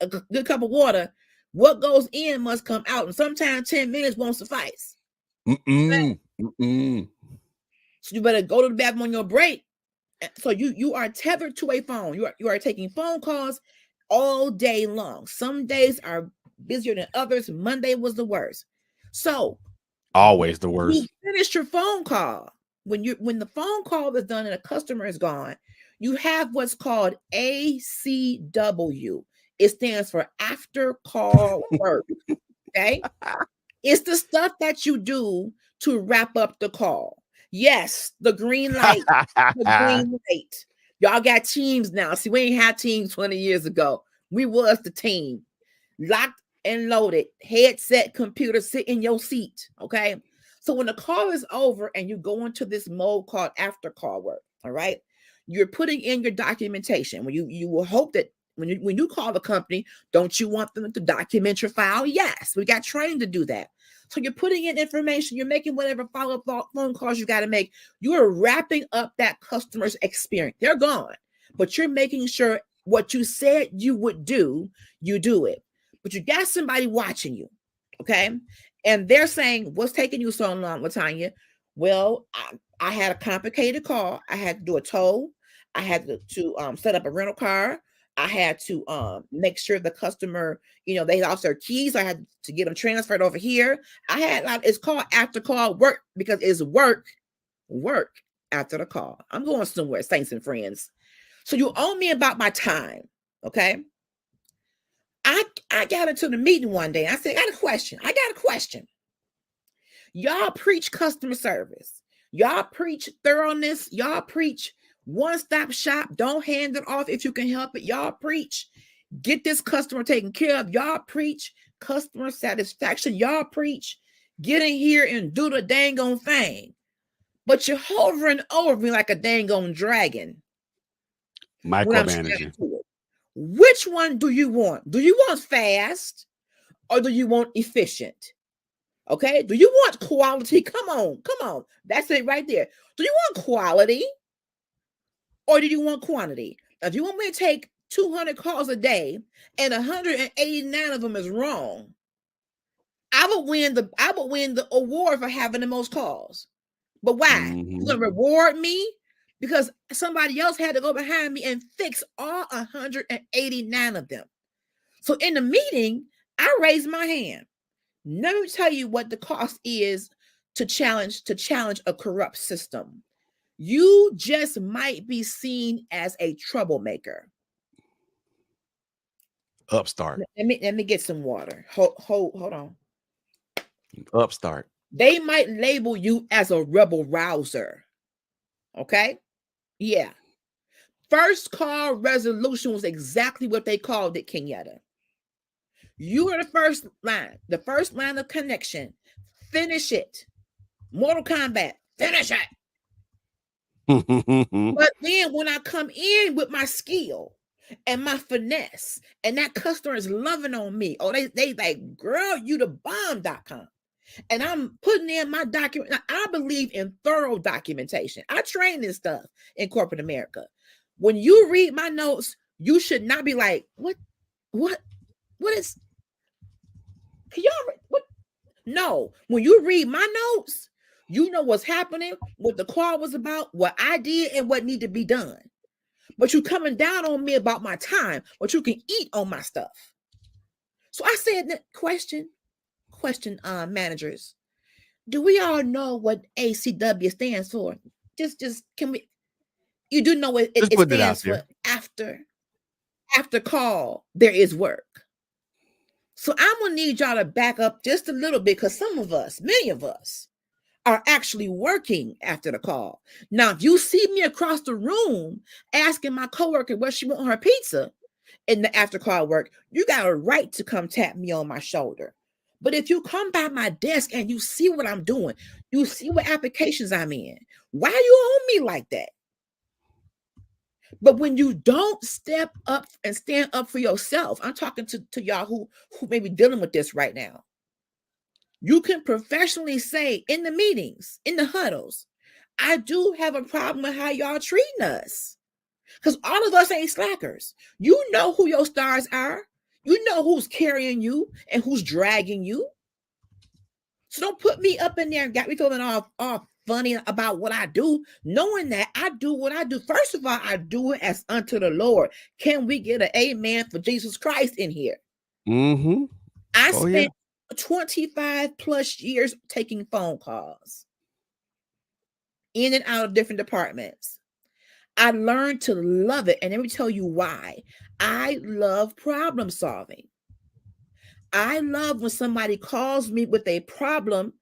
good cup of water. What goes in must come out, and sometimes 10 minutes won't suffice. Mm-mm. Mm-mm. So you better go to the bathroom on your break. So you are tethered to a phone. You are taking phone calls all day long. Some days are busier than others. Monday was the worst. So when Always the you worst. finish your phone call, when the phone call is done and a customer is gone, you have what's called ACW. It stands for after call work. Okay. It's the stuff that you do to wrap up the call. Yes, the green light, the green light. Y'all got teams now. See, we ain't had teams 20 years ago. We was the team. Locked and loaded, headset, computer, sit in your seat. Okay. So when the call is over and you go into this mode called after call work, all right, you're putting in your documentation. When you will hope that when you call the company, don't you want them to document your file? Yes, we got training to do that. So you're putting in information, you're making whatever follow-up phone calls you got to make. You're wrapping up that customer's experience. They're gone, but you're making sure what you said you would do, you do it. But you got somebody watching you, okay? And they're saying, what's taking you so long, Latanya? Well, I had a complicated call. I had to do a tow. I had to set up a rental car. I had to make sure the customer, they lost their keys. So I had to get them transferred over here. It's called after call work because it's work after the call. I'm going somewhere, saints and friends. So you owe me about my time, okay? I got into the meeting one day. I said, I got a question. Y'all preach customer service. Y'all preach thoroughness. Y'all preach one-stop shop. Don't hand it off if you can help it. Y'all preach get this customer taken care of. Y'all preach customer satisfaction. Y'all preach get in here and do the dang on thing. But you're hovering over me like a dang on dragon. Micromanaging. Which one do you want? Do you want fast or do you want efficient? Okay. Do you want quality? Come on. That's it right there. Do you want quality or do you want quantity? Now, if you want me to take 200 calls a day and 189 of them is wrong, I would win the award for having the most calls. But why? Mm-hmm. You're going to reward me because somebody else had to go behind me and fix all 189 of them. So in the meeting, I raised my hand. Let me tell you what the cost is to challenge a corrupt system. You just might be seen as a troublemaker. Upstart. Let me get some water. Hold on. Upstart. They might label you as a rebel rouser. Okay? Yeah. First call resolution was exactly what they called it, Kenyatta. You are the first line of connection. Finish it. Mortal Kombat, finish it. But then when I come in with my skill and my finesse, and that customer is loving on me, they like, girl, you the bomb.com. And I'm putting in my document. Now, I believe in thorough documentation. I train this stuff in corporate America. When you read my notes, you should not be like, what is, can y'all, what? No, when you read my notes, you know what's happening, what the call was about, what I did, and what need to be done. But you coming down on me about my time, but you can eat on my stuff. So I said, question, managers, do we all know what ACW stands for? Just can we? You do know what it stands for. After call, there is work. So I'm gonna need y'all to back up just a little bit because many of us, are actually working after the call. Now, if you see me across the room asking my coworker where she want her pizza in the after call work, you got a right to come tap me on my shoulder. But if you come by my desk and you see what I'm doing, you see what applications I'm in, why you on me like that? But when you don't step up and stand up for yourself, I'm talking to y'all who may be dealing with this right now. You can professionally say in the meetings, in the huddles, I do have a problem with how y'all treating us. Because all of us ain't slackers. You know who your stars are. You know who's carrying you and who's dragging you. So don't put me up in there and got me feeling all funny about what I do, knowing that I do what I do. First of all, I do it as unto the Lord. Can we get an amen for Jesus Christ in here? Mm-hmm. I spent 25 plus years taking phone calls in and out of different departments. I learned to love it. And let me tell you why. I love problem solving. I love when somebody calls me with a problem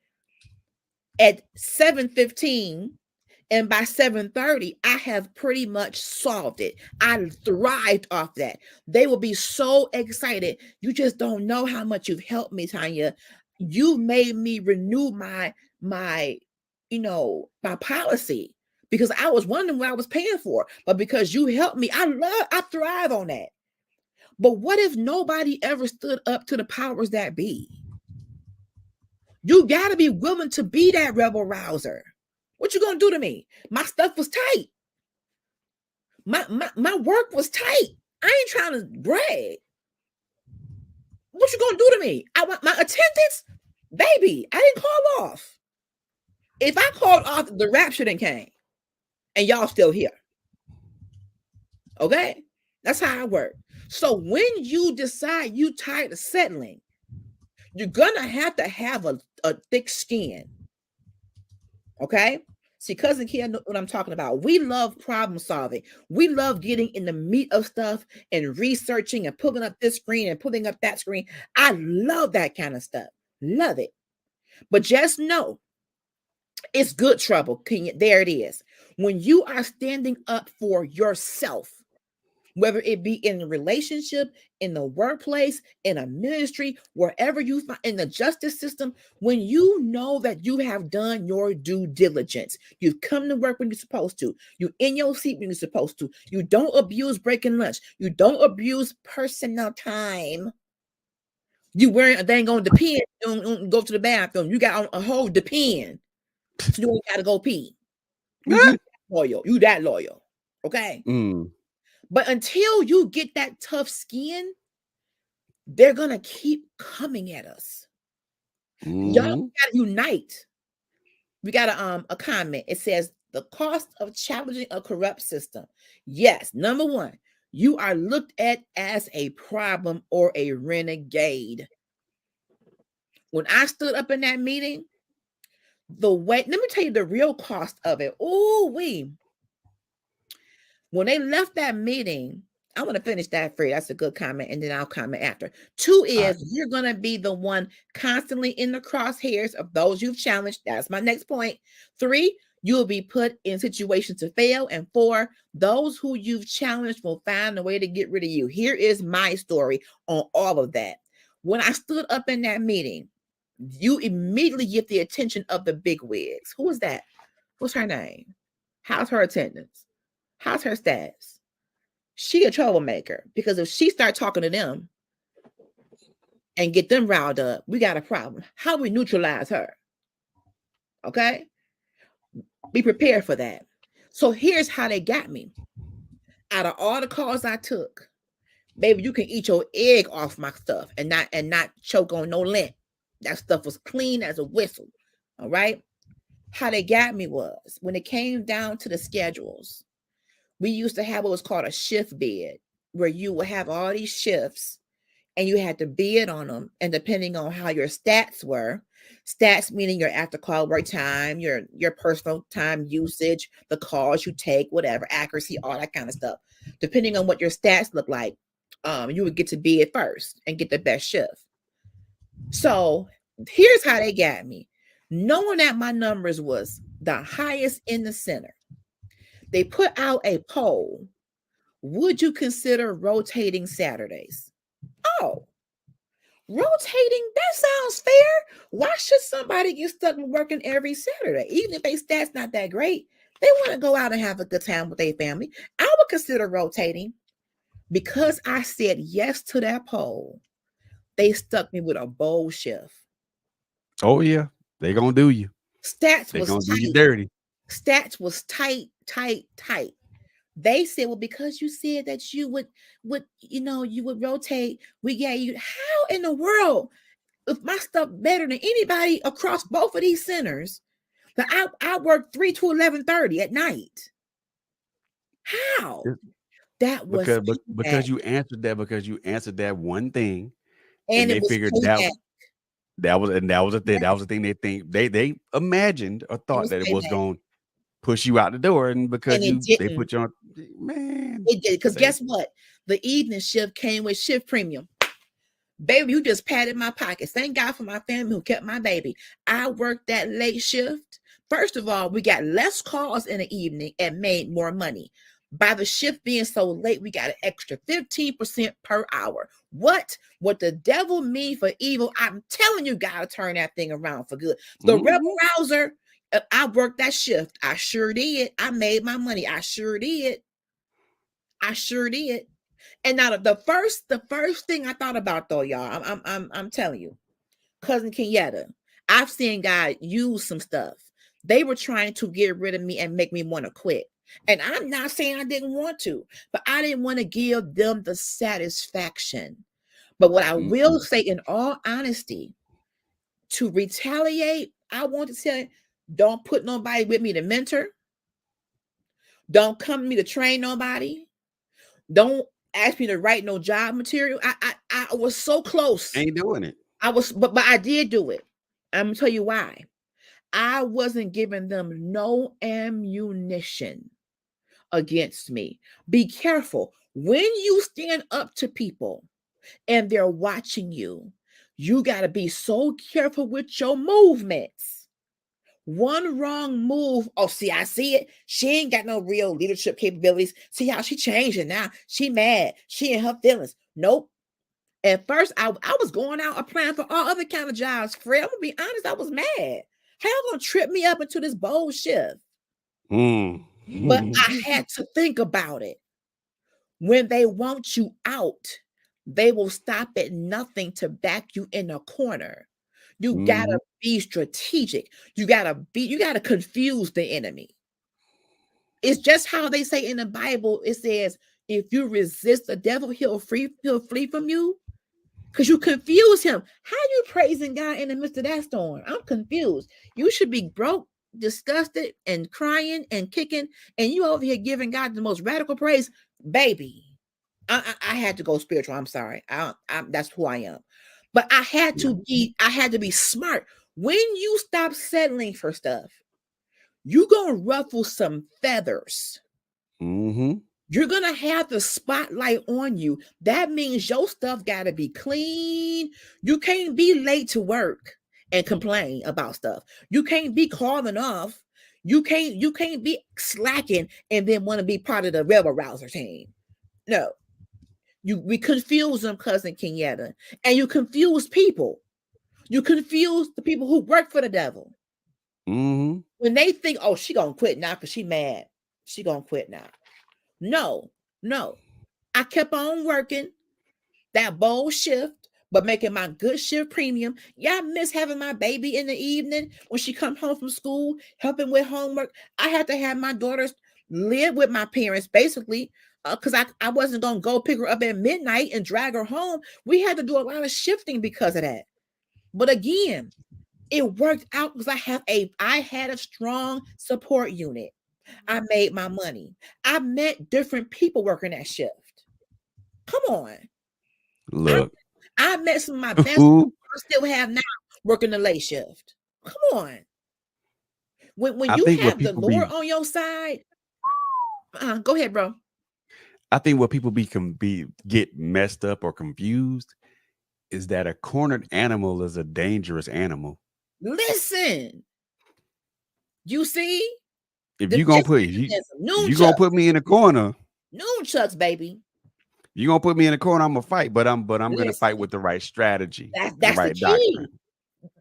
at 7:15 and by 7:30, I have pretty much solved it. I thrived off that. They will be so excited. You just don't know how much you've helped me, Tanya. You made me renew my policy because I was wondering what I was paying for. But because you helped me, I thrive on that. But what if nobody ever stood up to the powers that be? You got to be willing to be that rebel rouser. What you gonna do to me? My stuff was tight. My work was tight. I ain't trying to brag. What you gonna do to me? I want my attendance, baby. I didn't call off. If I called off, the rapture then came, and y'all still here. Okay, that's how I work. So when you decide you tired of settling, you're gonna have to have a thick skin. Okay. See, cousin Kia know what I'm talking about. We love problem solving. We love getting in the meat of stuff and researching and pulling up this screen and pulling up that screen. I love that kind of stuff. Love it. But just know it's good trouble. There it is. When you are standing up for yourself, whether it be in a relationship, in the workplace, in a ministry, wherever you find in the justice system, when you know that you have done your due diligence, you've come to work when you're supposed to, you in your seat when you're supposed to, you don't abuse breaking lunch, you don't abuse personal time. You wearing a dang on depend, don't go to the bathroom. You got on a whole depend. So you ain't gotta go pee. You that loyal. You that loyal. Okay. But until you get that tough skin, they're gonna keep coming at us. Y'all gotta unite. We got a comment. It says the cost of challenging a corrupt system. Yes, number one, you are looked at as a problem or a renegade. When I stood up in that meeting, let me tell you the real cost of it. When they left that meeting, I want to finish that free. That's a good comment, and then I'll comment after. 2 is you're going to be the one constantly in the crosshairs of those you've challenged. That's my next point. 3, you'll be put in situations to fail. And 4, those who you've challenged will find a way to get rid of you. Here is my story on all of that. When I stood up in that meeting, you immediately get the attention of the bigwigs. Who is that? What's her name? How's her attendance? How's her stats? She a troublemaker, because if she start talking to them and get them riled up, we got a problem. How we neutralize her? Okay? Be prepared for that. So here's how they got me. Out of all the calls I took, baby, you can eat your egg off my stuff and not choke on no lint. That stuff was clean as a whistle. All right? How they got me was when it came down to the schedules. We used to have what was called a shift bid, where you would have all these shifts and you had to bid on them. And depending on how your stats were, stats meaning your after call work time, your personal time usage, the calls you take, whatever, accuracy, all that kind of stuff. Depending on what your stats look like, you would get to bid first and get the best shift. So here's how they got me. Knowing that my numbers was the highest in the center, they put out a poll. Would you consider rotating Saturdays? Oh, rotating? That sounds fair. Why should somebody get stuck working every Saturday? Even if their stats not that great, they want to go out and have a good time with their family. I would consider rotating. Because I said yes to that poll, they stuck me with a bold shift. Oh yeah, they gonna do you. Stats They was gonna tight. do you dirty. Stats was tight. They said, well, because you said that you would rotate, we gave you. How in the world, if my stuff better than anybody across both of these centers, that I work 3 to 11:30 at night? How? That was because you answered that one thing, and they it was figured payback. that was the thing. That was the thing they imagined or thought that it was going to push you out the door, and because they put you on, man. It did, because guess what? The evening shift came with shift premium. Baby, you just patted my pockets. Thank God for my family who kept my baby. I worked that late shift. First of all, we got less calls in the evening and made more money. By the shift being so late, we got an extra 15% per hour. What the devil mean for evil? I'm telling you, gotta turn that thing around for good. The rebel rouser, I worked that shift. I sure did. I made my money. I sure did. I sure did. And now the first thing I thought about though, y'all, I'm telling you, cousin Kenyatta, I've seen God use some stuff. They were trying to get rid of me and make me want to quit. And I'm not saying I didn't want to, but I didn't want to give them the satisfaction. But what I will say in all honesty, to retaliate, I want to tell you, don't put nobody with me to mentor. Don't come to me to train nobody. Don't ask me to write no job material. I was so close. Ain't doing it. But I did do it. I'm gonna tell you why. I wasn't giving them no ammunition against me. Be careful when you stand up to people and they're watching you. You got to be so careful with your movements. One wrong move. Oh, see, I see it. She ain't got no real leadership capabilities. See how she changing now. She mad. She in her feelings. Nope. At first, I was going out applying for all other kind of jobs. Fred, I'm gonna be honest, I was mad. How y'all gonna trip me up into this bold shift? But I had to think about it. When they want you out, they will stop at nothing to back you in a corner. You gotta be strategic. You gotta confuse the enemy. It's just how they say in the Bible, it says, if you resist the devil, he'll flee from you. Because you confuse him. How you praising God in the midst of that storm? I'm confused. You should be broke, disgusted, and crying and kicking, and you over here giving God the most radical praise, baby. I had to go spiritual. I'm sorry. That's who I am. But I had to be smart. When you stop settling for stuff, you're gonna ruffle some feathers. You're gonna have the spotlight on you. That means your stuff gotta be clean. You can't be late to work and complain about stuff. You can't be calling off. You can't be slacking and then want to be part of the rebel rouser team. No. We confuse them, cousin Kenyatta. And you confuse people. You confuse the people who work for the devil. When they think, oh, she gonna quit now because she mad. She gonna quit now. No. I kept on working that bold shift, but making my good shift premium. Yeah, I miss having my baby in the evening when she come home from school, helping with homework. I had to have my daughters live with my parents, basically, because I wasn't going to go pick her up at midnight and drag her home. We had to do a lot of shifting because of that. But again, it worked out because I had a strong support unit. I made my money. I met different people working that shift. Come on. Look, I met some of my best friends I still have now working the late shift. Come on. When you have the Lord on your side, go ahead, bro. I think what people get messed up or confused is that a cornered animal is a dangerous animal. Listen, you see, if you're gonna put me in a corner, nunchucks, baby. You're gonna put me in a corner, I'm gonna fight, but I'm gonna fight with the right strategy. That's the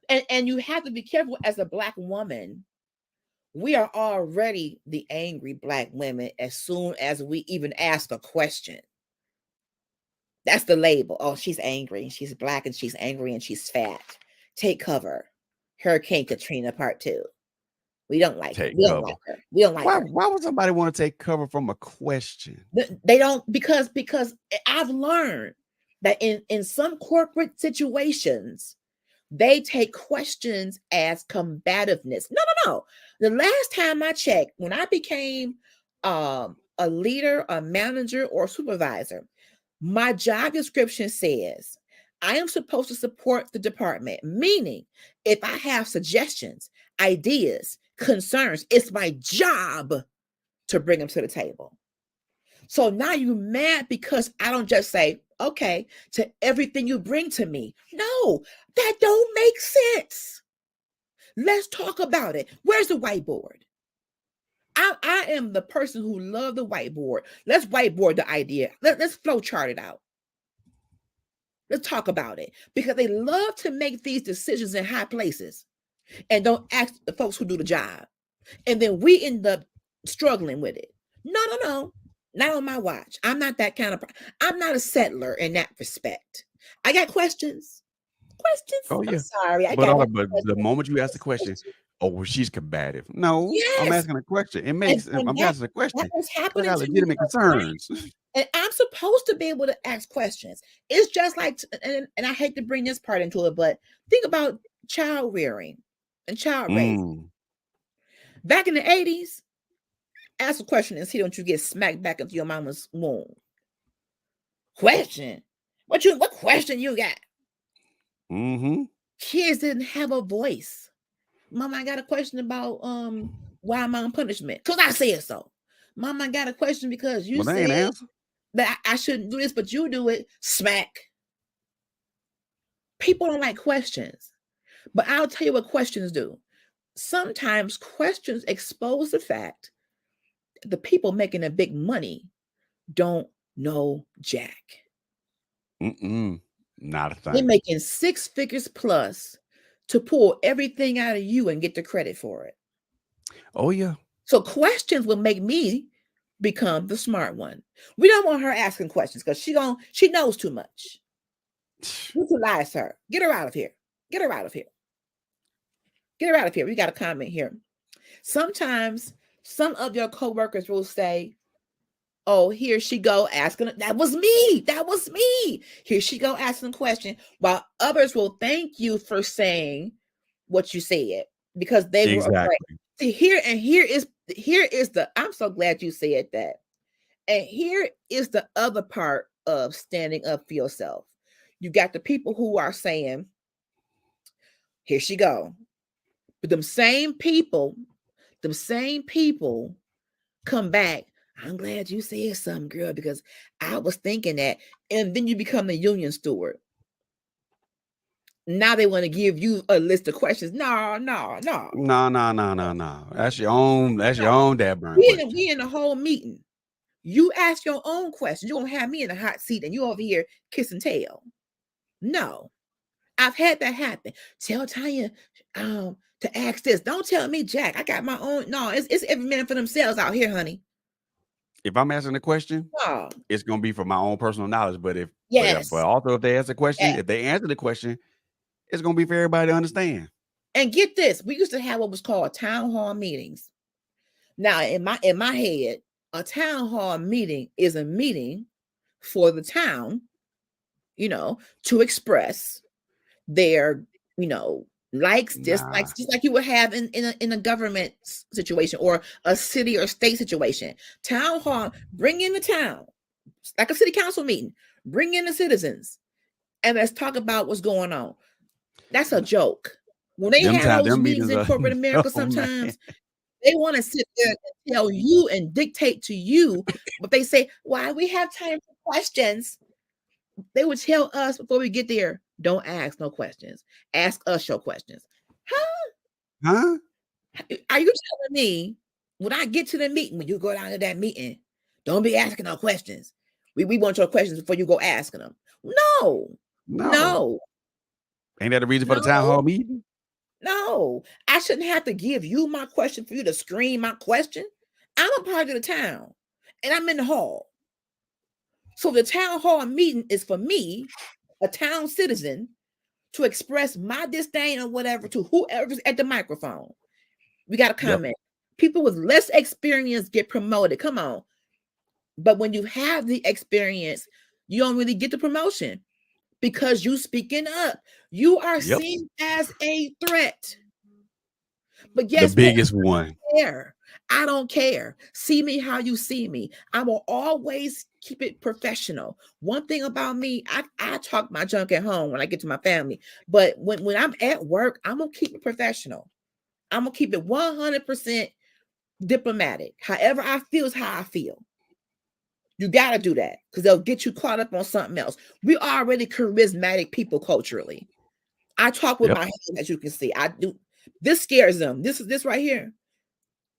key. And you have to be careful as a Black woman. We are already the angry Black women as soon as we even ask a question. That's the label. Oh, she's angry. She's Black and she's angry and she's fat. Take cover. Hurricane Katrina Part 2. We don't like her. We don't like her. We don't like her. Why would somebody want to take cover from a question? They don't, because I've learned that in some corporate situations, they take questions as combativeness. No. The last time I checked, when I became a leader, a manager, or a supervisor, my job description says I am supposed to support the department, meaning if I have suggestions, ideas, concerns, it's my job to bring them to the table. So now you're mad because I don't just say, okay, to everything you bring to me. No, that don't make sense. Let's talk about it. Where's the whiteboard? I am the person who loves the whiteboard. Let's whiteboard the idea. Let's flow chart it out. Let's talk about it, because they love to make these decisions in high places. and don't ask the folks who do the job. And then we end up struggling with it. No, no, no. Not on my watch. I'm not that kind of I'm not a settler in that respect. I got questions. Questions. Oh I'm yeah. sorry. I But got all a but the moment you ask the question, oh, well, she's combative. No, I'm yes. asking a question. It And, makes I'm and asking a that question. was I happening got to me legitimate last night. concerns. And I'm supposed to be able to ask questions. It's just like, and I hate to bring this part into it, but think about child rearing and child raising. Mm. Back in the 80s, ask a question and see don't you get smacked back into your mama's womb. Question. What question you got? Mm-hmm. Kids didn't have a voice. Mama, I got a question about why am I on punishment? Because I said so. Mama, I got a question because you Well, they said ain't answer. that I shouldn't do this, but you do it. Smack. People don't like questions. But I'll tell you what questions do. Sometimes questions expose the fact that the people making the big money don't know jack. Mm-mm. Not a They're thing. making 6 figures plus to pull everything out of you and get the credit for it. Oh yeah. So questions will make me become the smart one. We don't want her asking questions because she knows too much. Utilize her. Get her out of here. Get her out of here. Get her out of here. We got a comment here. Sometimes some of your coworkers will say, "Oh, here she go asking." That was me. That was me. Here she go asking a question, while others will thank you for saying what you said because they were afraid. Exactly. See, here is the. I'm so glad you said that. And here is the other part of standing up for yourself. You got the people who are saying, "Here she go," but them same people come back. I'm glad you said something, girl, because I was thinking that. And then you become the union steward. Now they want to give you a list of questions. No, no, no. No. That's your own. That's your own dad burn We question. in the whole meeting. You ask your own question. You're gonna have me in a hot seat and you over here kissing tail. No. I've had that happen. Tell Tanya to ask this. Don't tell me, Jack. I got my own. No, it's every man for themselves out here, honey. If I'm asking a question, No. it's gonna be for my own personal knowledge. But Yes. also if they ask a question, Yes. if they answer the question, it's gonna be for everybody to understand. And get this, we used to have what was called town hall meetings. Now, in my head, a town hall meeting is a meeting for the town, to express their, likes, Nah. dislikes, just like you would have in a government situation or a city or state situation. Town hall, bring in the town, like a city council meeting, bring in the citizens, and let's talk about what's going on. That's a joke. When they have those Them meetings meetings in are corporate America, oh man. sometimes they want to sit there and tell you and dictate to you, but they say, "Why we have time for questions?" They would tell us before we get there, "Don't ask no questions. Ask us your questions." Huh? Huh? Are you telling me when I get to the meeting, when you go down to that meeting, don't be asking no questions? We want your questions before you go asking them. No, No. no, Ain't that the reason for the town hall no. meeting? No, I shouldn't have to give you my question for you to scream my question. I'm a part of the town and I'm in the hall. So the town hall meeting is for me, a town citizen, to express my disdain or whatever to whoever's at the microphone. We got a Yep. comment. People with less experience get promoted. Come on. But when you have the experience, you don't really get the promotion because you speaking up. You are Yep. seen as a threat. But The guess what? biggest one. I don't care. See me how you see me. I will always keep it professional. One thing about me, I talk my junk at home when I get to my family. But when I'm at work, I'm gonna keep it professional. I'm gonna keep it 100% diplomatic. However I feel is how I feel. You gotta do that because they'll get you caught up on something else. We already charismatic people culturally. I talk with Yep. my hands, as you can see. I do. This scares them. This right here.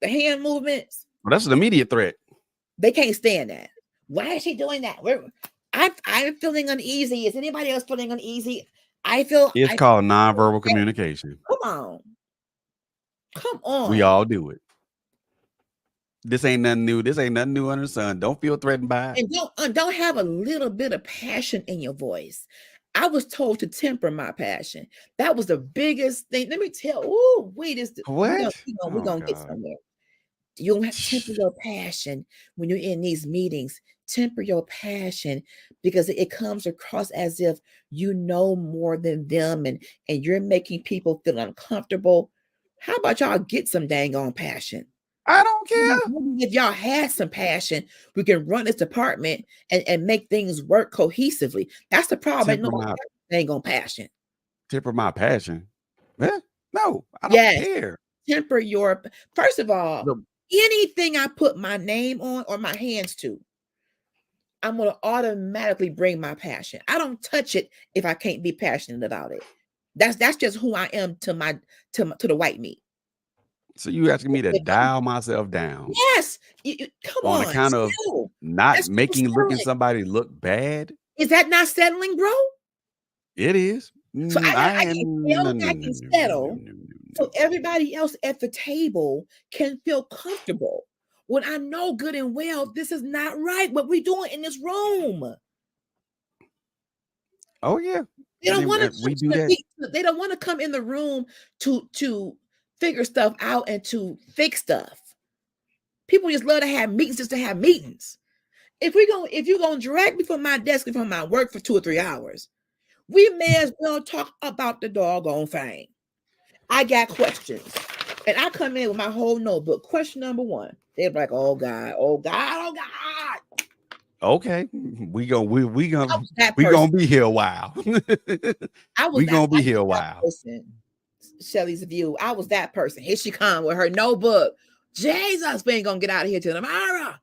The hand movements, Well, that's an immediate threat. they can't stand that. Why is she doing that? I'm feeling uneasy. Is anybody else feeling uneasy? It's called nonverbal communication. Come on. Come We on. all do it. This ain't nothing new. This ain't nothing new under the sun. Don't feel threatened by it. And don't have a little bit of passion in your voice. I was told to temper my passion. That was the biggest thing. Let me tell. Oh, wait, What? we're Oh gonna get God. somewhere. You don't have to temper your passion when you're in these meetings. Temper your passion because it comes across as if you know more than them and you're making people feel uncomfortable. How about y'all get some dang on passion? I don't care. If y'all had some passion, we can run this department and make things work cohesively. That's the problem. Ain't Temper nobody my dang on passion. passion. Eh? No, I don't Yes, care. temper your. First of all, Look, anything I put my name on or my hands to, I'm going to automatically bring my passion. I don't touch it if I can't be passionate about it. That's just who I am to the white meat. so you asking me to If I'm- dial myself down yes, come on on, account of settle. not That's called looking settling. somebody look bad? Is that not settling, bro? It is. So I can No, fail no, back no, and no, no, settle no, no, so no. everybody else at the table can feel comfortable. When I know good and well this is not right what we're doing in this room. Oh yeah, They don't want to come we to do the that. they don't want to come in the room to figure stuff out and to fix stuff. People just love to have meetings just to have meetings. If you're gonna drag me from my desk and from my work for 2 or 3 hours, we may as well talk about the doggone thing. I got questions. And I come in with my whole notebook. Question number 1. They're like, oh God, oh God, oh God. Okay, we I was that we person. gonna be here a while. We gonna be here a that while. person. Shelly's view. I was that person. Here she come with her notebook. Jesus, we ain't gonna get out of here till tomorrow.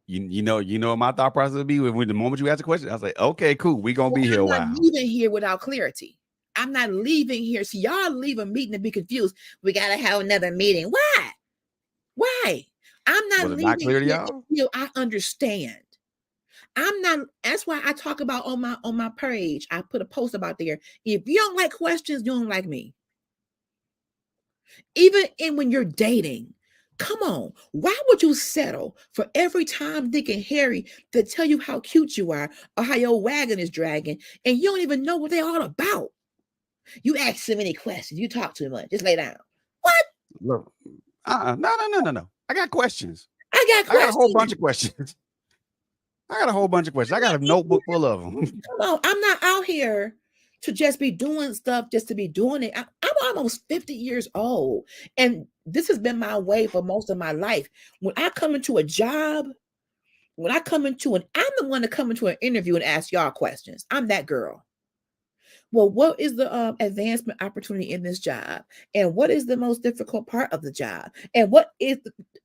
You know my thought process would be when the moment you ask a question, I was like, okay, cool, we gonna Well, be here a I'm not while. leaving here without clarity. I'm not leaving here. See, y'all leave a meeting and be confused. We gotta have another meeting. Why? Why? I'm not Was it not leaving clear to here y'all? until I understand. I'm not. That's why I talk about on my page. I put a post about there. If you don't like questions, you don't like me. Even when you're dating, come on. Why would you settle for every time Dick and Harry to tell you how cute you are or how your wagon is dragging, and you don't even know what they're all about? You ask so many questions. You talk too much. Just lay down. What? Look, no. I got questions. I got I got a whole bunch questions. of questions. I got a whole bunch of questions. I got a notebook full of them. Come on, I'm not out here to just be doing stuff just to be doing it. I'm almost 50 years old, and this has been my way for most of my life. When I come into a job, I'm the one to come into an interview and ask y'all questions. I'm that girl. Well, what is the advancement opportunity in this job? And what is the most difficult part of the job? And what is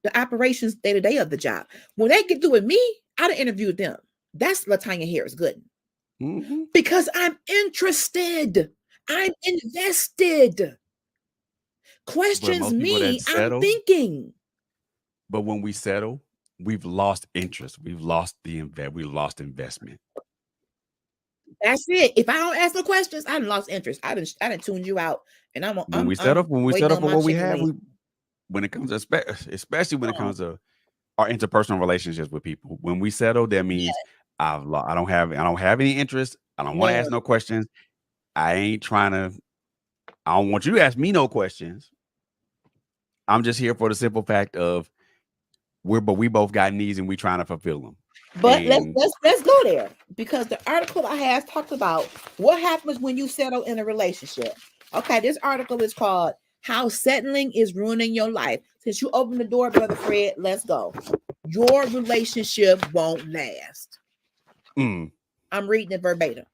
the operations day to day of the job? When they get through with me, I'd interview them. That's Latanya Harris Gooden. Mm-hmm. Because I'm interested. I'm invested. But Questions most people that me, I'm settle, thinking. but when we settle, we've lost interest. We've lost we've lost investment. That's it. If I don't ask no questions, I done lost interest. I done tuned you out, and I'm When we waiting settle on for my what we chicken have, wings. when it comes to especially when it Oh, comes to our interpersonal relationships with people, when we settle, that yeah, means I don't have any interest. I don't want to ask none. no questions. I ain't trying to. I don't want you to ask me no questions. I'm just here for the simple fact of we both got needs and we trying to fulfill them. But And let's go there because the article I have talked about what happens when you settle in a relationship. Okay, this article is called "How Settling is Ruining Your Life." Since you opened the door, Brother Fred, let's go. Your relationship won't last. mm, I'm reading it verbatim.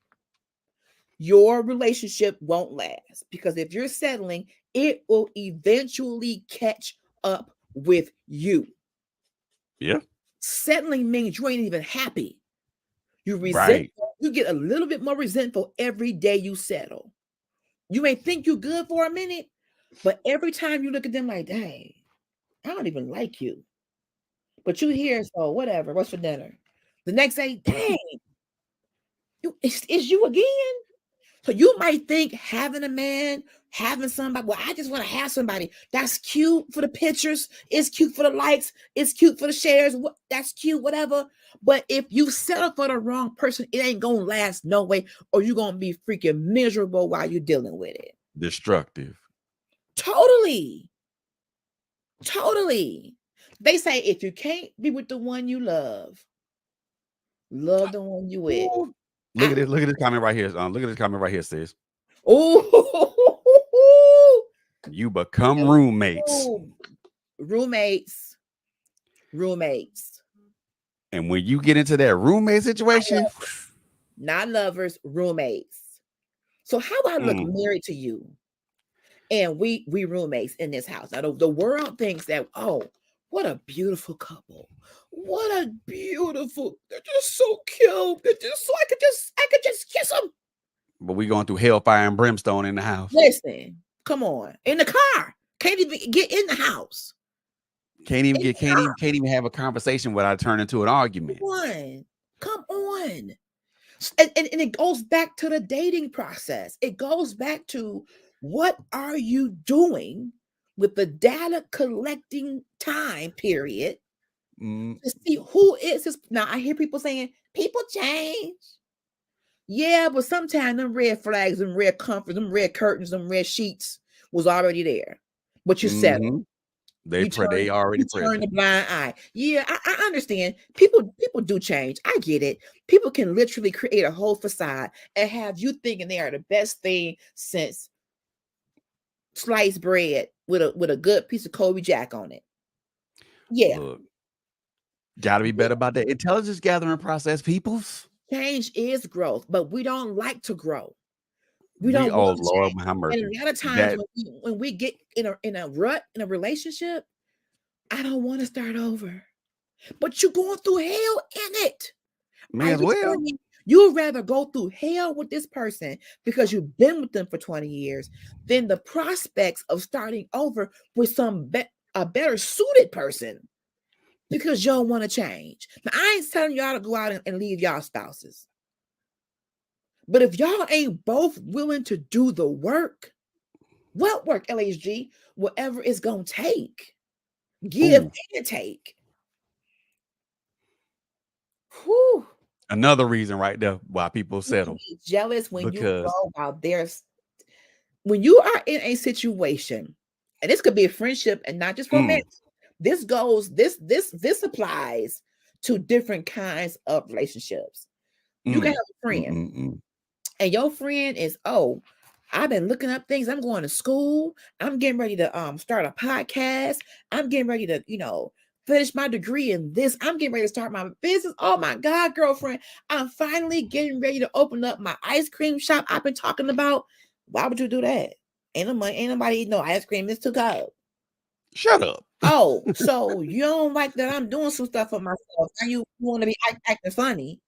Your relationship won't last because if you're settling, it will eventually catch up with you. yeah, Settling means you ain't even happy. You resent, right. you get a little bit more resentful every day you settle. You may think you're good for a minute, but every time you look at them like, dang, I don't even like you. But you here, so whatever, what's for dinner? The next day, dang, it's you again. So you might think having a man, having somebody, well, I just want to have somebody. That's cute for the pictures. It's cute for the likes. It's cute for the shares. That's cute, whatever. But if you settle for the wrong person, it ain't going to last no way, or you're going to be freaking miserable while you're dealing with it. Destructive. Totally. Totally. They say if you can't be with the one you love the one you with. Ooh. Look at this comment right here. Look at this comment right here, sis. Oh, You become roommates. Roommates. And when you get into that roommate situation, not lovers, roommates. So how I look married to you, and we roommates in this house. Now the world thinks that, oh, what a beautiful couple. What a beautiful, they're just so cute. They're just so I could just kiss them. But we going through hellfire and brimstone in the house. Listen, come on. In the car. Can't even get in the house. Can't even have a conversation without turning into an argument. Come on. And it goes back to the dating process. It goes back to what are you doing with the data collecting time period to see who is this. Now I hear people saying people change. Yeah, but sometimes them red flags, them red comforts, them red curtains, them red sheets was already there. But you settled. They already turn the blind eye. Yeah, I understand. People do change. I get it. People can literally create a whole facade and have you thinking they are the best thing since sliced bread with a good piece of Kobe Jack on it. Yeah. Look, gotta be better about that intelligence gathering process, peoples. Change is growth, but we don't like to grow. We don't. Oh Lord, change. how mercy. And a lot of times when we get in a rut in a relationship, I don't want to start over. But you're going through hell in it. May as well. You'd rather go through hell with this person because you've been with them for 20 years than the prospects of starting over with a better suited person because you don't want to change. Now, I ain't telling y'all to go out and leave y'all spouses. But if y'all ain't both willing to do the work, what work, LHG? Whatever it's going to take. Give and take. Whew. Another reason right there why people settle. Jealous when you go out there. When you are in a situation, and this could be a friendship and not just romantic. This applies to different kinds of relationships. You can have a friend, and your friend is, I've been looking up things. I'm going to school. I'm getting ready to start a podcast. I'm getting ready to, finish my degree in this. I'm getting ready to start my business. Oh my God, girlfriend. I'm finally getting ready to open up my ice cream shop I've been talking about. Why would you do that? Ain't nobody eating no ice cream. It's too cold. Shut up. Oh, so you don't like that I'm doing some stuff for myself. Now you want to be acting funny.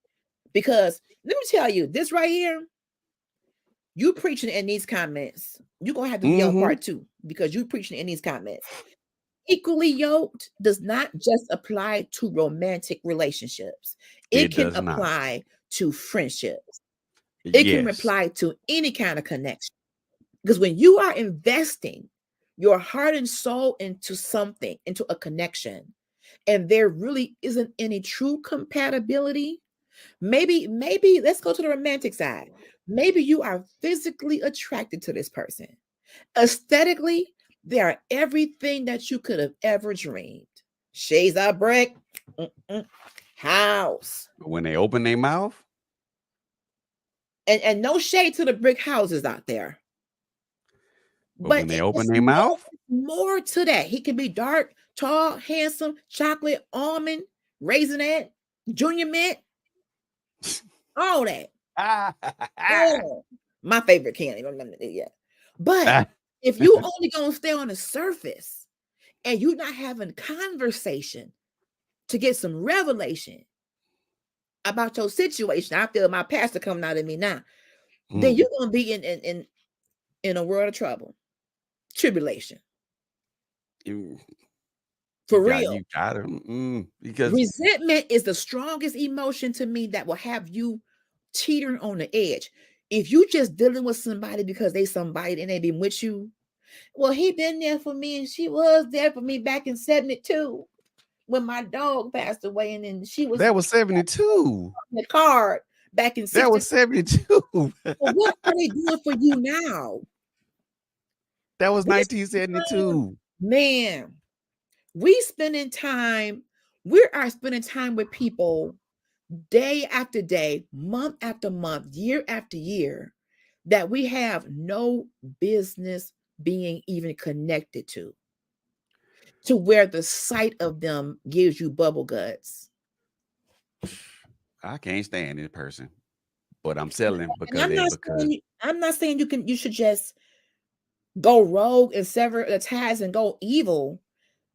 Because let me tell you, this right here, you preaching in these comments. You're going to have to be on part 2 because you preaching in these comments. Equally yoked does not just apply to romantic relationships. It can apply to friendships. It can apply to any kind of connection. Because when you are investing your heart and soul into something, into a connection, and there really isn't any true compatibility, maybe let's go to the romantic side. Maybe you are physically attracted to this person. Aesthetically, they are everything that you could have ever dreamed. Shades of brick, house. When they open their mouth, and no shade to the brick houses out there. But when they open their mouth, more to that. He can be dark, tall, handsome, chocolate, almond, raisinette, junior mint, all that. My favorite candy. Yeah. But if you only gonna stay on the surface and you're not having conversation to get some revelation about your situation, I feel my pastor coming out of me now. Then you're gonna be in a world of trouble, tribulation. For real. You got him. Because resentment is the strongest emotion to me that will have you teetering on the edge. If you just dealing with somebody because they somebody and they been with you, well, he been there for me and she was there for me back in 72 when my dog passed away, and then she was That was 72. on the card back in That 60. was 72. Well, what are they doing for you now? That was This time, 1972. man, we are spending time with people day after day, month after month, year after year, that we have no business being even connected to where the sight of them gives you bubble guts. I can't stand this person, but I'm selling And because they because I'm not saying you should just go rogue and sever the ties and go evil,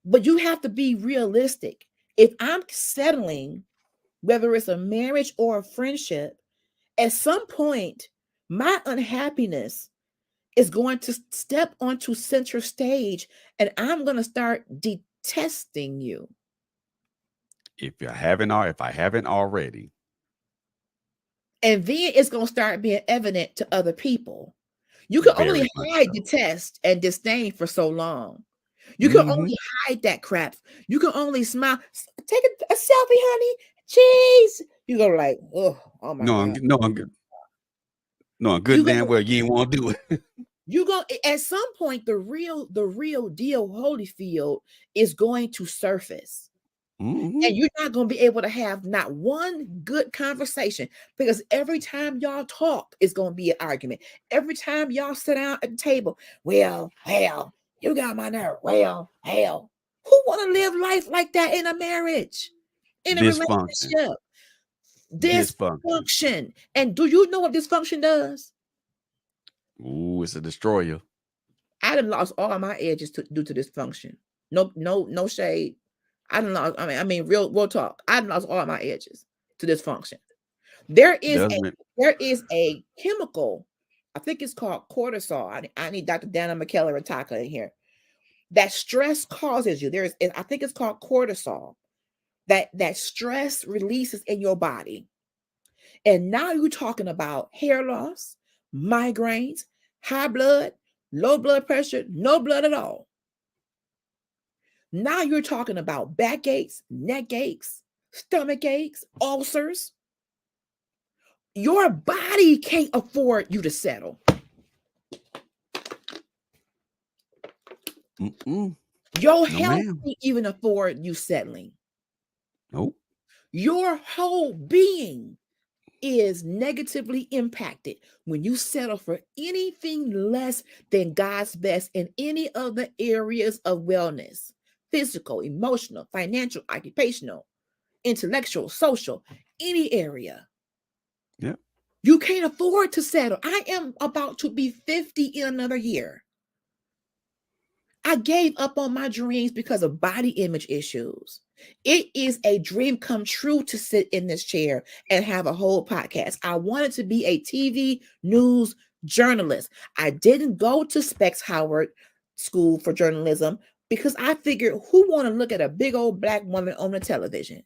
but you have to be realistic. If I'm settling, whether it's a marriage or a friendship, at some point, my unhappiness is going to step onto center stage and I'm going to start detesting you. if I haven't already, And then it's going to start being evident to other people. You can very only much hide so. detest and disdain for so long. You can Hmm. only hide that crap. You can only smile. Take a selfie, honey. Cheese. You go like, oh my No, God. no, You good damn go, well you ain't want to do it. you go at some point, the real deal Holyfield is going to surface. Hmm. And you're not going to be able to have not one good conversation, because every time y'all talk, it's going to be an argument. Every time y'all sit down at the table, well, hell, you got my nerve. Well, hell, who want to live life like that in a marriage, in a Dysfunction. relationship? Dysfunction. Dysfunction. And do you know what dysfunction does? Ooh, it's a destroyer. I done lost all my edges due to dysfunction. No, no, no shade. I done lost. I mean, real talk. I done lost all my edges to dysfunction. There is a Doesn't there is a chemical, I think it's called cortisol. I need Dr. Dana McKellar and Taka in here. That stress causes you. I think it's called cortisol. That stress releases in your body. And now you're talking about hair loss, migraines, high blood, low blood pressure, no blood at all. Now you're talking about backaches, neck aches, stomach aches, ulcers. Your body can't afford you to settle. Your no health ma'am. can't even afford you settling. Nope. Your whole being is negatively impacted when you settle for anything less than God's best in any of the areas of wellness: physical, emotional, financial, occupational, intellectual, social, any area. Yep. You can't afford to settle. I am about to be 50 in another year. I gave up on my dreams because of body image issues. It is a dream come true to sit in this chair and have a whole podcast. I wanted to be a TV news journalist. I didn't go to Specs Howard School for Journalism because I figured, who want to look at a big old black woman on the television?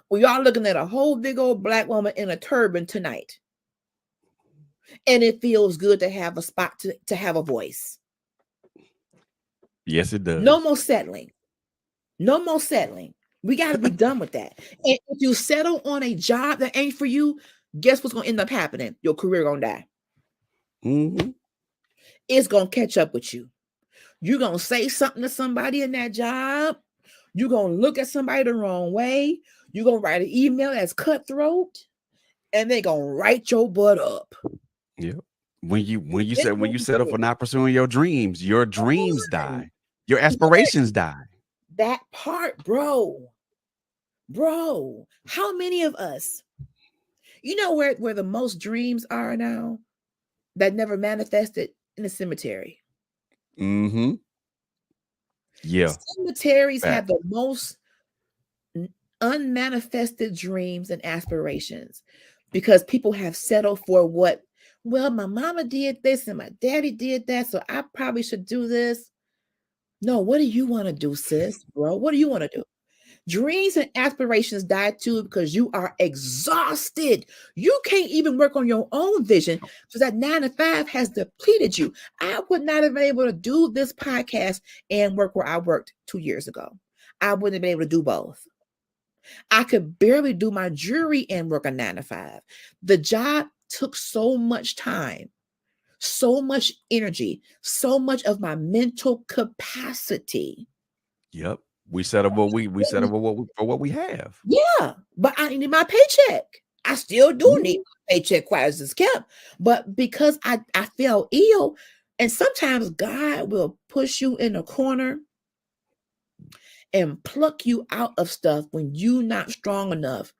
Well, y'all looking at a whole big old black woman in a turban tonight. And it feels good to have a spot to have a voice. Yes, it does. No more settling. No more settling. We got to be done with that. And if you settle on a job that ain't for you, guess what's going to end up happening? Your career going to die. Hmm. It's going to catch up with you. You're going to say something to somebody in that job. You're going to look at somebody the wrong way. You're going to write an email that's cutthroat, and they're going to write your butt up. Yep. When you settle for not pursuing your dreams die. Your aspirations die. That part, bro. How many of us, you know where the most dreams are now that never manifested? In the cemetery. Mm-hmm. Yeah. Cemeteries Fact. have the most unmanifested dreams and aspirations because people have settled for what, well, my mama did this and my daddy did that, so I probably should do this. No, what do you want to do, sis, bro? What do you want to do? Dreams and aspirations die too because you are exhausted. You can't even work on your own vision because that 9 to 5 has depleted you. I would not have been able to do this podcast and work where I worked 2 years ago. I wouldn't have been able to do both. I could barely do my jury and work a 9 to 5. The job took so much time, so much energy, so much of my mental capacity. Yep. We settle for what we have. Yeah, but I need my paycheck. I still do Mhm. need my paycheck quite as it's kept. But because I fell ill, and sometimes God will push you in a corner and pluck you out of stuff when you're not strong enough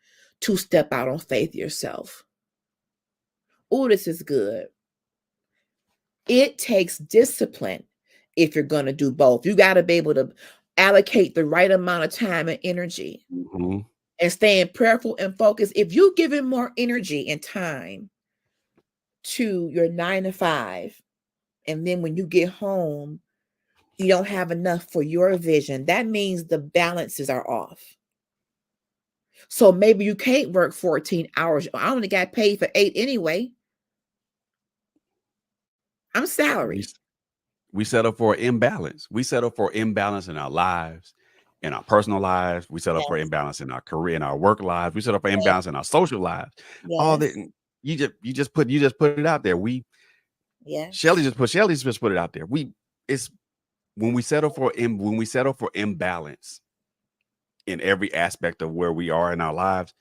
to step out on faith yourself. Oh, this is good. It takes discipline if you're going to do both. You got to be able to allocate the right amount of time and energy Mhm. and staying prayerful and focused. If you're giving more energy and time to your 9 to 5, and then when you get home, you don't have enough for your vision, that means the balances are off. So maybe you can't work 14 hours. I only got paid for 8 anyway. I'm We salary. we settle for imbalance. We settle for imbalance in our lives, in our personal lives. We settle for Yes, imbalance in our career, in our work lives. We settle for yes, imbalance in our social lives. All that yes, you just put it out there. yes. Shelly just put it out there. It's when we settle for imbalance in every aspect of where we are in our lives,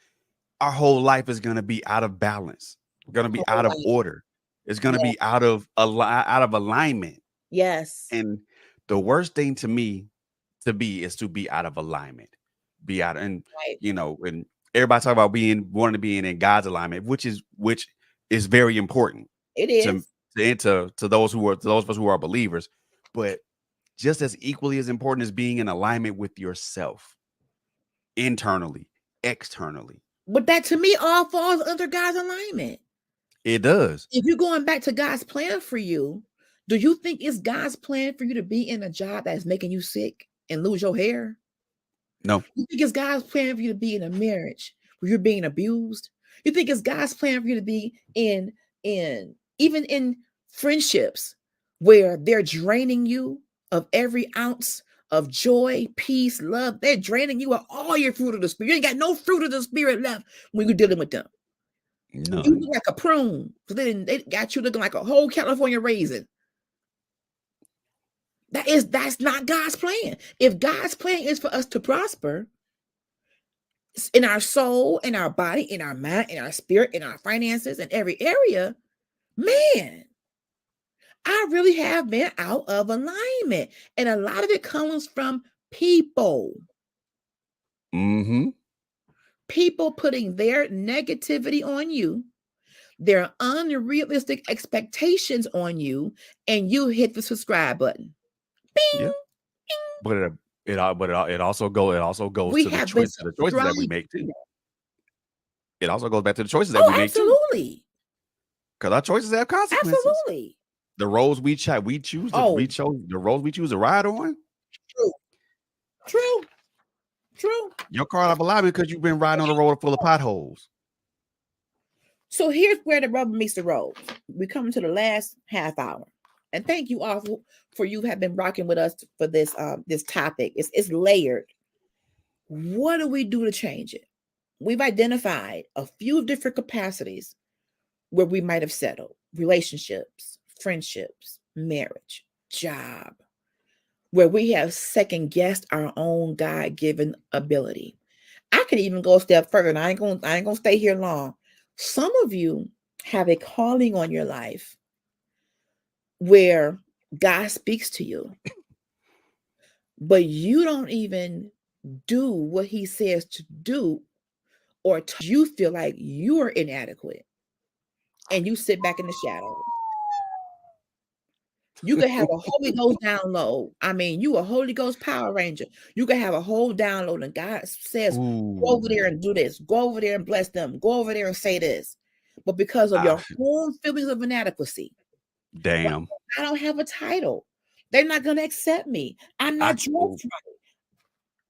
our whole life is going to be out of balance. Going to be Whole out of life. order. It's going to Yeah. be out of alignment. Yes. And the worst thing to me to be is to be out of alignment. Be out and Right. and everybody talk about wanting to be in God's alignment, which is very important It to is. to those of us who are believers. But just as equally as important as being in alignment with yourself internally, externally. But that to me all falls under God's alignment. It does. If you're going back to God's plan for you, do you think it's God's plan for you to be in a job that's making you sick and lose your hair? No. You think it's God's plan for you to be in a marriage where you're being abused? You think it's God's plan for you to be in even in friendships where they're draining you of every ounce of joy, peace, love? They're draining you of all your fruit of the spirit. You ain't got no fruit of the spirit left when you're dealing with them. You None. look like a prune. So then they got you looking like a whole California raisin. That's not God's plan. If God's plan is for us to prosper in our soul, in our body, in our mind, in our spirit, in our finances, in every area, man, I really have been out of alignment. And a lot of it comes from people. Mm-hmm. People putting their negativity on you, their unrealistic expectations on you, and you hit the subscribe button. Yeah. Bing! But it also goes We to have been the choices that we subscribed make to too. that. It also goes back to the choices that Oh, we make too. absolutely. Because our choices have consequences. Absolutely. The roads we choose Oh, the roads we choose to ride on. true. True. True. Your car out of alignment because you've been riding on a road full of potholes. So here's where the rubber meets the road. We come to the last half hour. And thank you all for you have been rocking with us for this topic. It's layered. What do we do to change it? We've identified a few different capacities where we might have settled: relationships, friendships, marriage, job, where we have second guessed our own God-given ability. I could even go a step further, and I ain't gonna stay here long. Some of you have a calling on your life where God speaks to you, but you don't even do what he says to do, or you feel like you are inadequate and you sit back in the shadows. You could have a Holy Ghost download. I mean, you a Holy Ghost Power Ranger. You could have a whole download, and God says, go over there Ooh. and do this. Go over there and bless them. Go over there and say this. But because of Ah, your own feelings of inadequacy, well, damn. I don't have a title. They're not going to accept me. I'm I not dressed oh, right.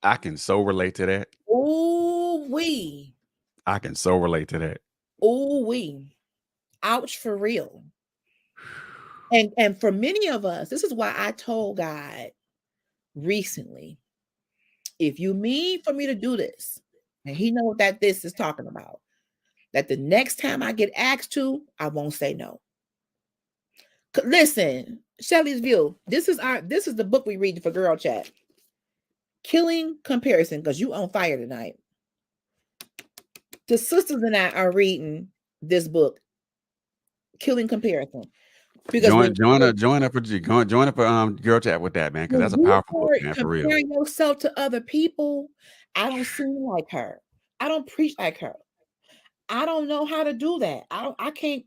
I can so relate to that. Ooh wee. I can so relate to that. Ooh wee. Ouch, for real. And for many of us, this is why I told God recently, if you mean for me to do this, and he knows that this is talking about, that the next time I get asked to, I won't say no. Listen, Shelley's View. This is the book we read for Girl Chat. Killing Comparison, because you on fire tonight. The sisters and I are reading this book, Killing Comparison. Because Join up for Girl Chat with that, man, because when that's a you powerful book, start man, for real. comparing yourself to other people, I don't sing like her. I don't preach like her. I don't know how to do that. I can't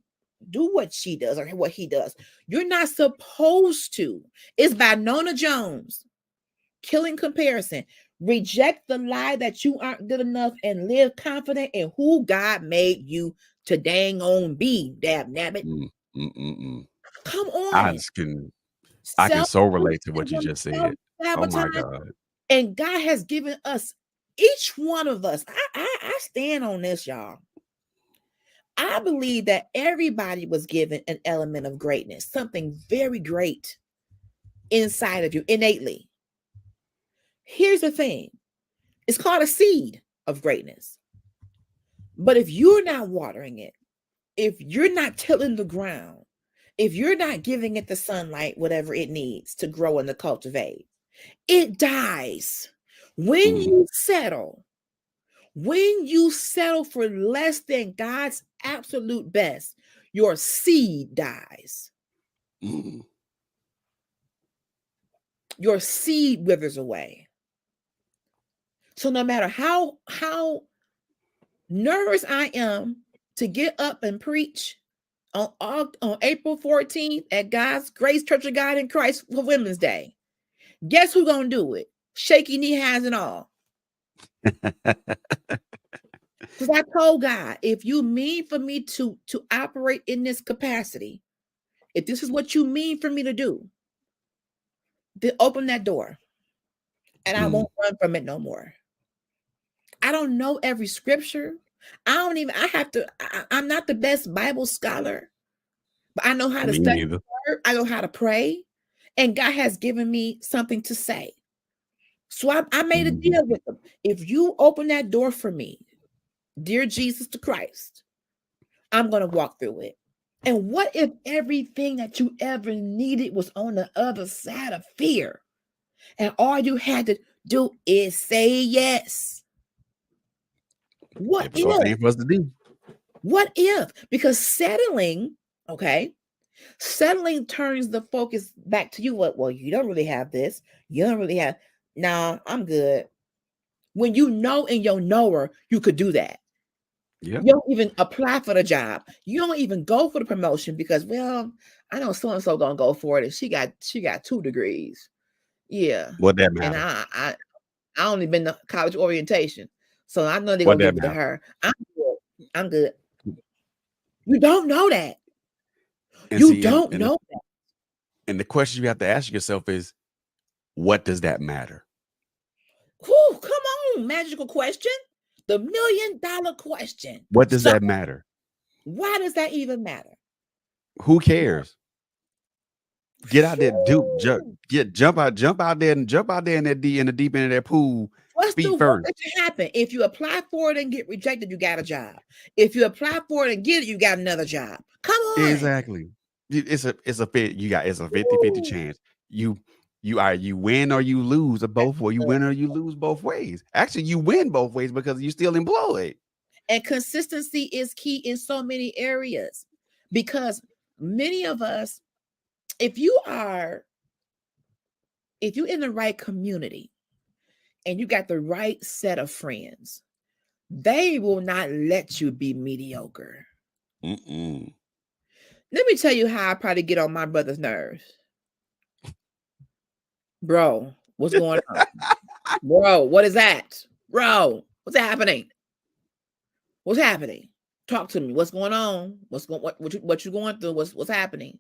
do what she does or what he does. You're not supposed to. It's by Nona Jones. Killing Comparison. Reject the lie that you aren't good enough and live confident in who God made you to dang on be. Damn nabbit. Come I on. just can I can Self so relate to what you just said. Oh my sabotage. God. And God has given us, each one of us, I stand on this, y'all. I believe that everybody was given an element of greatness, something very great inside of you innately. Here's the thing. It's called a seed of greatness. But if you're not watering it, if you're not tilling the ground, if you're not giving it the sunlight, whatever it needs to grow and to cultivate, it dies. When you settle for less than God's absolute best, your seed dies. Your seed withers away. So no matter how nervous I am to get up and preach on April 14th at God's Grace Church of God in Christ for Women's Day, guess who's gonna do it? Shaky knee hands and all. Because I told God, if you mean for me to operate in this capacity, if this is what you mean for me to do, then open that door. And I won't run from it no more. I don't know every scripture. I'm not the best Bible scholar, but I know how to Me study neither. the word. I know how to pray. And God has given me something to say. So I made a deal with him. If you open that door for me, dear Jesus to Christ, I'm going to walk through it. And what if everything that you ever needed was on the other side of fear? And all you had to do is say yes. What It was so thing if? for us to do. What if? Because settling turns the focus back to you. Well, you don't really have this. You don't really have. Nah, I'm good. When you know in your knower, you could do that. Yep. You don't even apply for the job. You don't even go for the promotion because, well, I know so and so gonna go for it. And she got 2 degrees. Yeah, What that and matter? I only been to college orientation, so I know they're What gonna that give it to matter? her. I'm good. I'm good. You don't know that. And You see, don't know that. and the question you have to ask yourself is, what does that matter? Whew, come on, magical question. The $1 million question. What does Stop. that matter? Why does that even matter? Who cares? Get out there, Whew. jump out there and jump out there in the deep end of that pool, What's the feet worst first. that can happen? If you apply for it and get rejected, you got a job. If you apply for it and get it, you got another job. Come on. Exactly. It's a 50-50 chance. You win or you lose, or both, or you win or you lose both ways. Actually, you win both ways because you're still employed. And consistency is key in so many areas because many of us, if you're in the right community and you got the right set of friends, they will not let you be mediocre. Let me tell you how I probably get on my brother's nerves. Bro, what's going on? Bro, what is that? Bro, what's happening? What's happening? Talk to me. What's going on? What you going through? What's happening?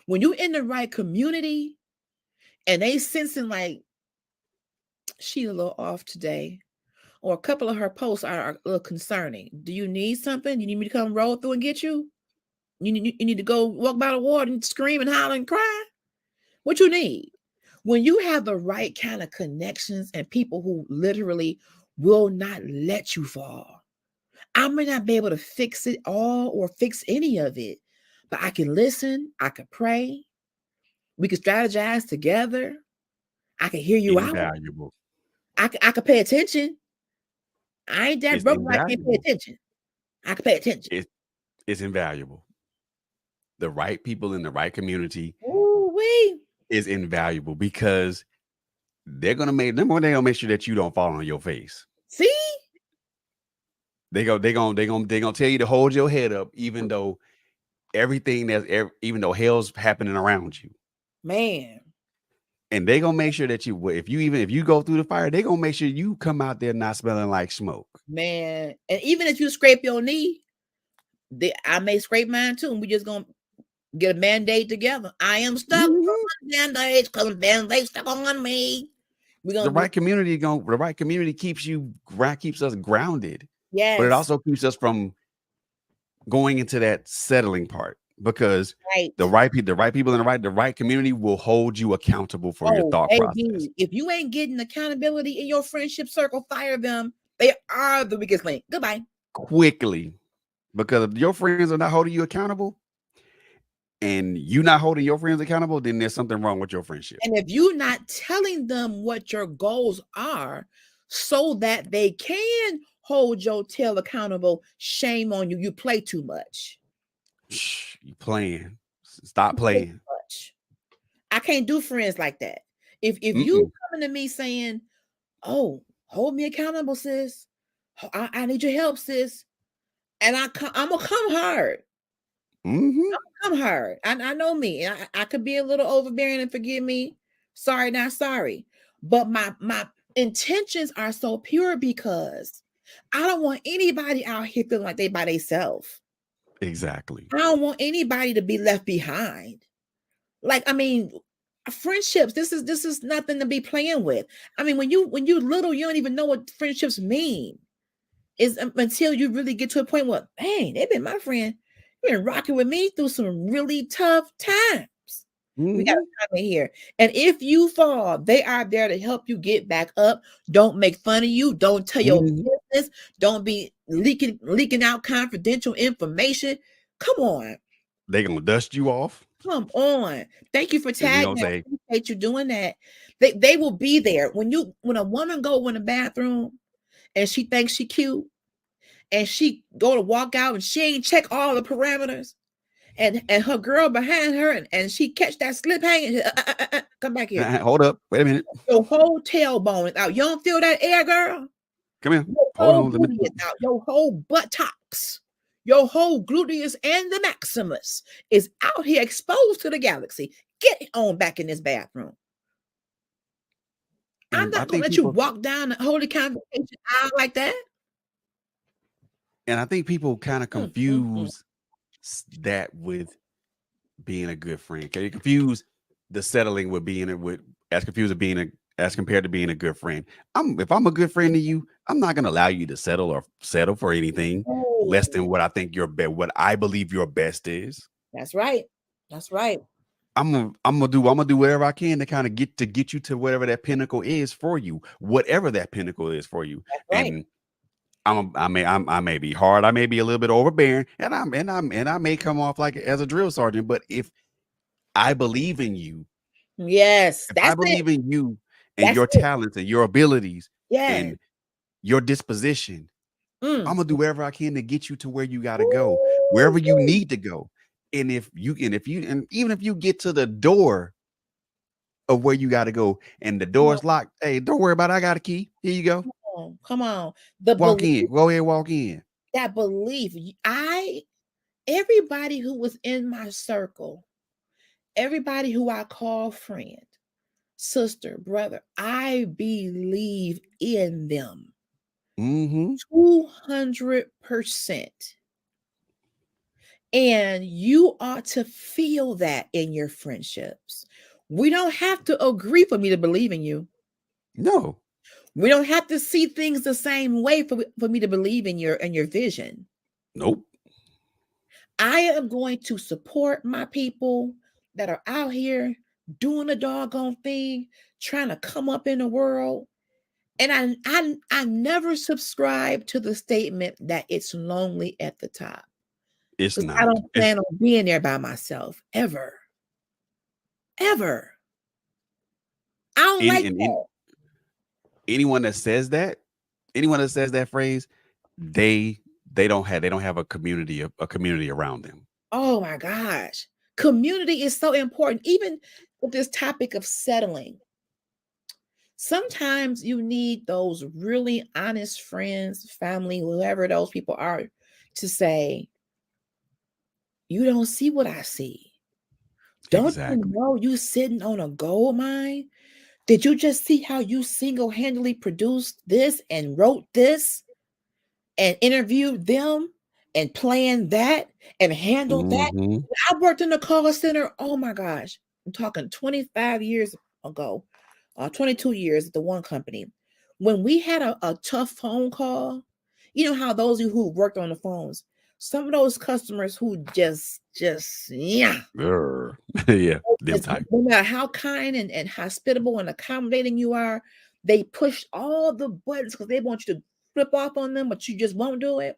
When you're in the right community and they sensing like she's a little off today. Or a couple of her posts are a little concerning. Do you need something? You need me to come roll through and get you? You need to go walk by the water and scream and holler and cry? What you need? When you have the right kind of connections and people who literally will not let you fall. I may not be able to fix it all or fix any of it, but I can listen. I can pray. We can strategize together. I can hear you out. Invaluable. I can pay attention. I ain't that It's broke, but I can't pay invaluable. attention. I can pay attention. It's invaluable. The right people in the right community Ooh wee. is invaluable because they're gonna make sure that you don't fall on your face. See, They gonna tell you to hold your head up, even though even though hell's happening around you. man, And they gonna make sure that if you go through the fire, they gonna make sure you come out there not smelling like smoke. man, and even if you scrape your knee, I may scrape mine too, and we just gonna get a band-aid together. I am stuck Mhm. on band-aids because band-aids stuck on me. We're The gonna right community keeps us grounded, but it yes, also keeps us from going into that settling part because right. the right people in the right community will hold you accountable for your Oh, thought process baby, if you ain't getting accountability in your friendship circle, fire them. They are the weakest link. Goodbye. quickly. Because if your friends are not holding you accountable and you not holding your friends accountable, then there's something wrong with your friendship. And if you're not telling them what your goals are so that they can hold your tail accountable, shame on you. You play too much. Shh, you playing. Stop You play playing. too much. I can't do friends like that. If you Mm-mm. coming to me saying, "Oh, hold me accountable, sis. I need your help, sis," and I'm gonna come hard. Mm-hmm. I'm hard. I know me. I could be a little overbearing and forgive me. Sorry, not sorry. But my intentions are so pure because I don't want anybody out here feeling like they by themselves. Exactly. I don't want anybody to be left behind. Like, I mean, friendships, this is nothing to be playing with. I mean, when you little, you don't even know what friendships mean. Is until you really get to a point where, dang, they've been my friend. You've been rocking with me through some really tough times. We got to Mm-hmm. come in here. And if you fall, they are there to help you get back up. Don't make fun of you. Don't tell your Mm-hmm. business. Don't be leaking out confidential information. Come on. They gonna dust you off. Come on. Thank you for And they tagging. gonna I say, appreciate you doing that. They will be there. When a woman go in the bathroom and she thinks she cute, and she go to walk out and she ain't check all the parameters, and her girl behind her and she catch that slip hanging, come back here. hold up, wait a minute. Your whole tailbone is out. You don't feel that air, girl? Come here. Your Hold whole on. Let me booty is out. Your whole buttocks, your whole gluteus and the maximus is out here exposed to the galaxy. Get on back in this bathroom. I'm and I not gonna think let you people walk down the holy convocation aisle like that. and I think people kind of Mm, mm, mm. confuse that with being a good friend. They confuse the settling with being a with as confused as being a as compared to being a good friend. If I'm a good friend to you, I'm not gonna allow you to settle for anything less than Oh, what I think what I believe your best is. that's right. That's right. I'm gonna do whatever I can to kind of get you to whatever that pinnacle is for you, whatever that pinnacle is for you. That's right. And I may be hard, I may be a little bit overbearing, and I may come off like as a drill sergeant. But if I believe in you, Yes, if I that's it. believe in you and That's your it. talents and your abilities Yes. and your disposition, Mm. I'm gonna do whatever I can to get you to where you gotta go, wherever you Ooh-wee. need to go. And even if you get to the door of where you gotta go and the Come on, door's locked, hey, don't worry about it. I got a key. Here you go. come on, come on. The Walk belief, in. Go ahead, walk in. that belief. Everybody who was in my circle, everybody who I call friend, sister, brother, I believe in them Mm-hmm. 200%. And you ought to feel that in your friendships. We don't have to agree for me to believe in you. No. We don't have to see things the same way for me to believe in your vision. Nope. I am going to support my people that are out here doing the doggone thing, trying to come up in the world. And I never subscribe to the statement that it's lonely at the top. It's Because I not. don't plan on being there by myself ever. Ever. I don't like that. Anyone that says that, phrase, they don't have a community around them. Oh my gosh. Community is so important, even with this topic of settling. Sometimes you need those really honest friends, family, whoever those people are, to say, you don't see what I see. Don't you Exactly. know you sitting on a gold mine? Did you just see how you single-handedly produced this and wrote this and interviewed them and planned that and handled that? Hmm. I worked in the call center. Oh my gosh. I'm talking 25 years ago, 22 years at the one company. When we had a tough phone call, you know how those of you who worked on the phones, some of those customers who yeah, Yeah, them just type. no matter how kind and hospitable and accommodating you are, they push all the buttons because they want you to flip off on them, but you just won't do it.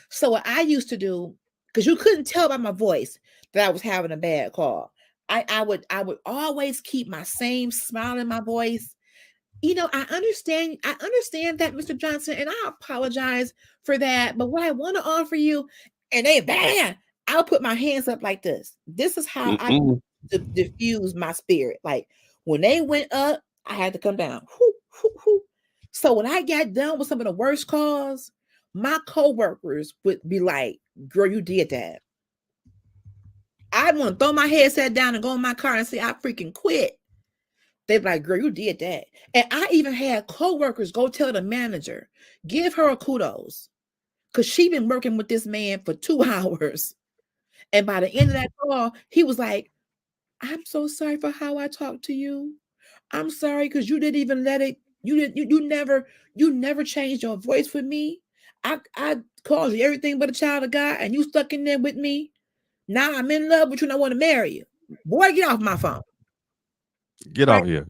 So what I used to do, because you couldn't tell by my voice that I was having a bad call, I would always keep my same smile in my voice. You know, I understand that, Mr. Johnson, and I apologize for that. But what I want to offer you, and they bam, I'll put my hands up like this. This is how I Mm-mm. diffuse my spirit. Like when they went up, I had to come down. Whoo, whoo, whoo. So when I got done with some of the worst calls, my coworkers would be like, "Girl, you did that." I want to throw my headset down and go in my car and say, "I freaking quit." They'd be like, "Girl, you did that." And I even had coworkers go tell the manager, give her a kudos, because she been working with this man for 2 hours. And by the end of that call, he was like, "I'm so sorry for how I talked to you. I'm sorry because you didn't even let it. You never changed your voice with me. I called you everything but a child of God, and you stuck in there with me. Now I'm in love with you and I want to marry you. Boy, get off my phone." Get Right? off here.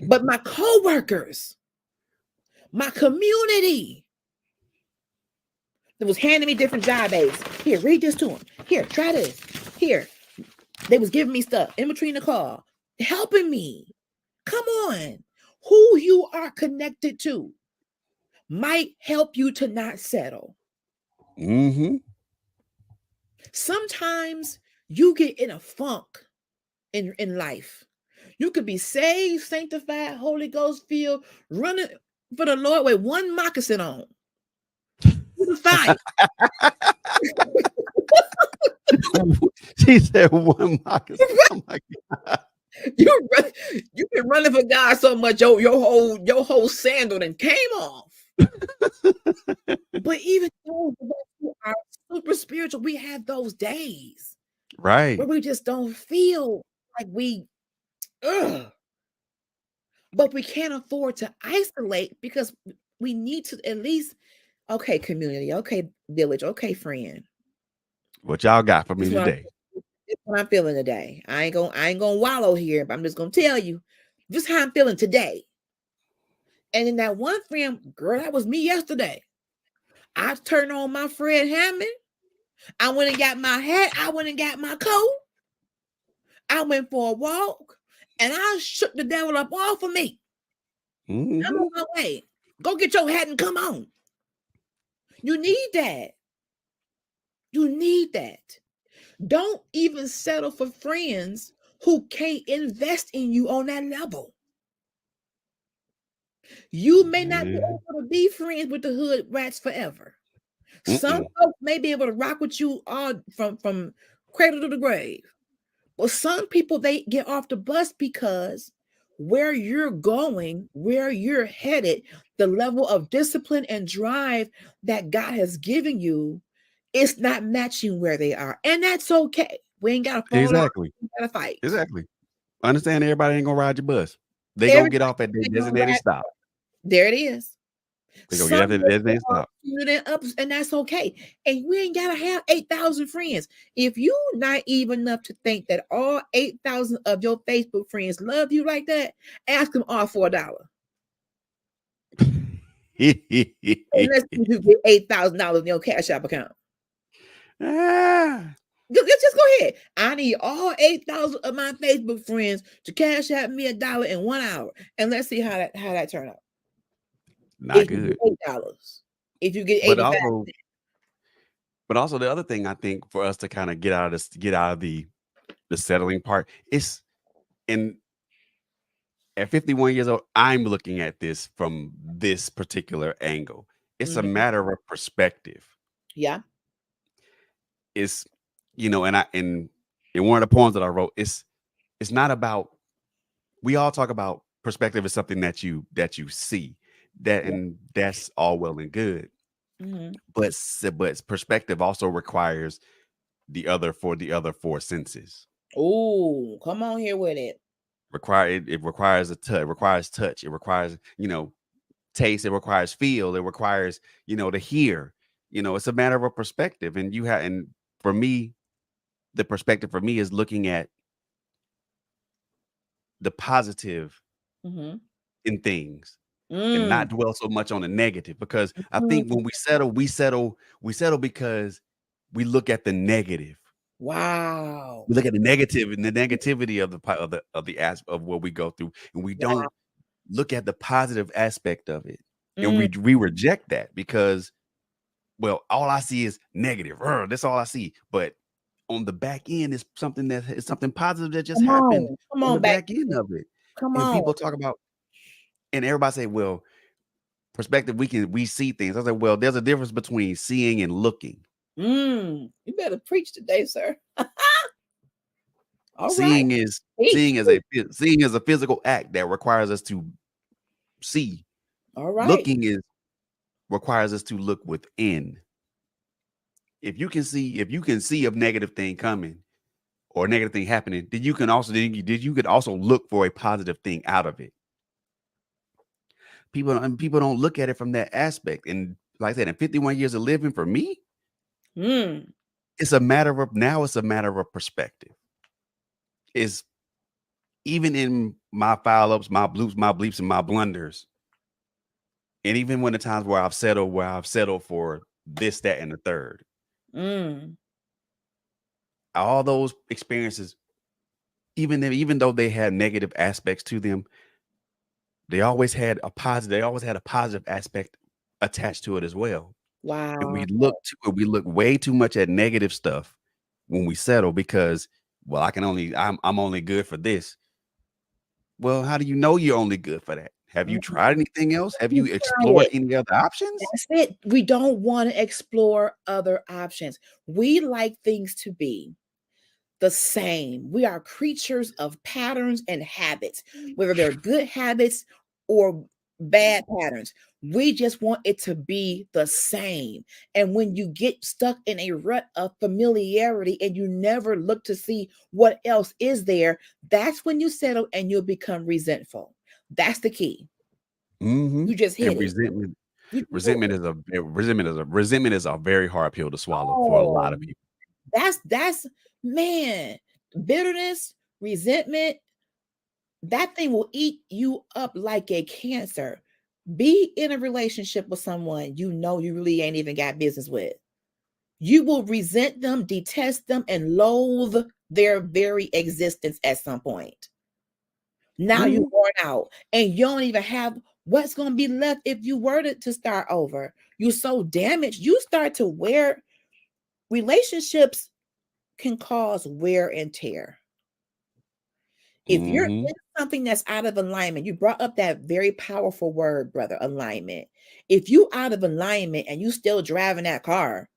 But my coworkers, my community, that was handing me different job aids. Here, read this to them. Here, try this. Here, they was giving me stuff in between the call, helping me. Come on. Who you are connected to might help you to not settle. Mm-hmm. Sometimes you get in a funk in life. You could be saved, sanctified, Holy Ghost filled, running for the Lord with one moccasin on. You're fine. She said one moccasin. Oh my God. You've been running for God so much, your whole sandal then came off. But even those of us who are super spiritual, we have those days Right. where we just don't feel like we, ugh. But we can't afford to isolate because we need to at least, okay, community, okay, village, okay, friend. What y'all got for This me is what I'm, today? this is what I'm feeling today. I ain't gonna wallow here, but I'm just gonna tell you, this is how I'm feeling today. And then that one friend, girl, that was me yesterday. I turned on my Fred Hammond. I went and got my hat. I went and got my coat. I went for a walk, and I shook the devil up off of me. I'm Mm-hmm. on my way. Go get your hat and come on. You need that. You need that. Don't even settle for friends who can't invest in you on that level. You may not be Yeah. able to be friends with the hood rats forever. Some Mm-mm. folks may be able to rock with you all from cradle to the grave. But some people, they get off the bus because where you're going, where you're headed, the level of discipline and drive that God has given you, it's not matching where they are. And that's okay. We ain't got to fall out. Exactly. We got to fight. Exactly. Understand everybody ain't gonna ride your bus. They gonna Everybody get off at their ain't gonna designated ride. stop. There it is. They go get Some after of us that thing are stop. fewer than others, and that's okay. And we ain't gotta have 8,000 friends. If you naive enough to think that all 8,000 of your Facebook friends love you like that, ask them all for $1. And let's see if you get $8,000 in your Cash App account. Ah, Just go ahead. I need all 8,000 of my Facebook friends to cash out me $1 in 1 hour, and let's see how that turn out. not If you get good. $8, if you get But 85. also, the other thing I think for us to kind of get out of this, get out of the settling part, is in at 51 years old, I'm looking at this from this particular angle. It's a Mhm. matter of perspective. Yeah. It's and I in one of the poems that I wrote, it's not about, we all talk about perspective is something that you see that, Yeah. and that's all well and good, Mhm. but perspective also requires the other four senses. Oh, come on here with it. It requires it requires touch, it requires taste, it requires feel, it requires to hear. It's a matter of perspective, and for me, the perspective for me is looking at the positive Mhm. in things and Mm. not dwell so much on the negative, because I think Mhm. when we settle because we look at the negative. Wow. We look at the negative and the negativity of the aspect of what we go through, and we Wow. don't look at the positive aspect of it. And Mm. we reject that because, well, all I see is negative. That's all I see. But on the back end is something positive that just happened Come on the on back. back end of it. Come And on. people talk about, and everybody say, well, perspective, we see things. I said, well, there's a difference between seeing and looking. You better preach today, sir. All right. Seeing is Preach. seeing is a physical act that requires us to see. All right. Looking is requires us to look within. If you can see a negative thing coming or a negative thing happening, then you could also look for a positive thing out of it. People don't look at it from that aspect. And like I said, in 51 years of living, for me, Mm. it's a matter of perspective. Is even in my foul ups, my bloops, my bleeps, and my blunders, and even when the times where I've settled for this, that, and the third, Mm. all those experiences, even though they had negative aspects to them, they always had a positive aspect attached to it as well. And Wow. we look way too much at negative stuff when we settle because, well, I'm only good for this. Well, how do you know you're only good for that? Have you Mm. tried anything else? Have You you try explored it. any other options? That's it. We don't want to explore other options. We like things to be the same. We are creatures of patterns and habits, whether they're good habits or bad patterns. We just want it to be the same. And when you get stuck in a rut of familiarity and you never look to see what else is there, that's when you settle and you'll become resentful. That's the key. Mhm. You just hit And it. You just hit it. resentment is a very hard pill to swallow for a lot Oh, of people. that's man, bitterness, resentment, that thing will eat you up like a cancer. Be in a relationship with someone you know you really ain't even got business with. You will resent them, detest them, and loathe their very existence at some point. Now you're Mhm. worn out and you don't even have what's going to be left if you were to start over. You're so damaged. You start to wear relationships can cause wear and tear. If you're Mhm. in something that's out of alignment, you brought up that very powerful word, brother, alignment. If you out of alignment and you still driving that car,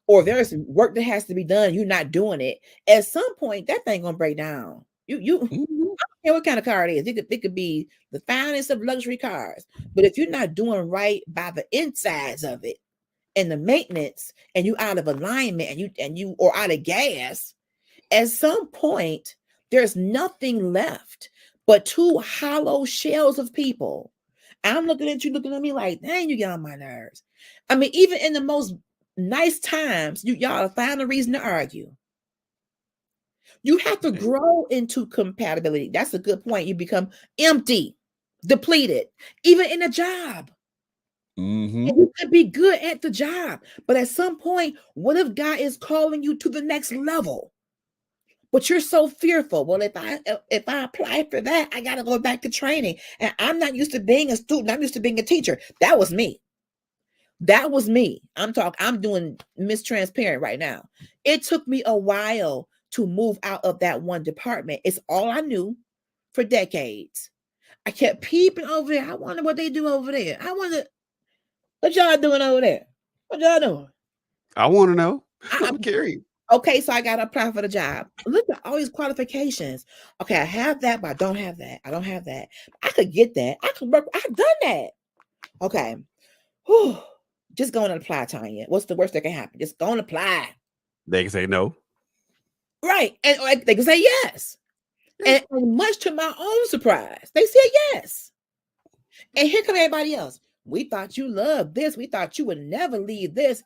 or there's work that has to be done, you're not doing it. At some point, that thing gonna break down. You I Mhm. don't care what kind of car it is. It could be the finest of luxury cars, but if you're not doing right by the insides of it and the maintenance, and you out of alignment, and you or out of gas, at some point, there's nothing left but two hollow shells of people. I'm looking at you, looking at me like, dang, you get on my nerves. I mean, even in the most nice times, y'all find a reason to argue. You have to grow into compatibility. That's a good point. You become empty, depleted, even in a job. Mm-hmm. And you could be good at the job, but at some point, what if God is calling you to the next level? But you're so fearful. Well, if I apply for that, I got to go back to training, and I'm not used to being a student. I'm used to being a teacher. That was me. That was me. I'm doing Miss Transparent right now. It took me a while to move out of that one department. It's all I knew for decades. I kept peeping over there. I wonder what they do over there. I wonder what y'all doing over there. What y'all doing? I want to know. I, I'm curious. okay, so I got to apply for the job. Look at all these qualifications. Okay, I have that, but I don't have that. I don't have that. I could get that. I could work. I've done that. Okay. Whew. Just go and apply, Tanya. What's the worst that can happen? Just go and apply. They can say no. Right. And like, they can say yes. And much to my own surprise, they said yes. And here come everybody else. We thought you loved this. We thought you would never leave this.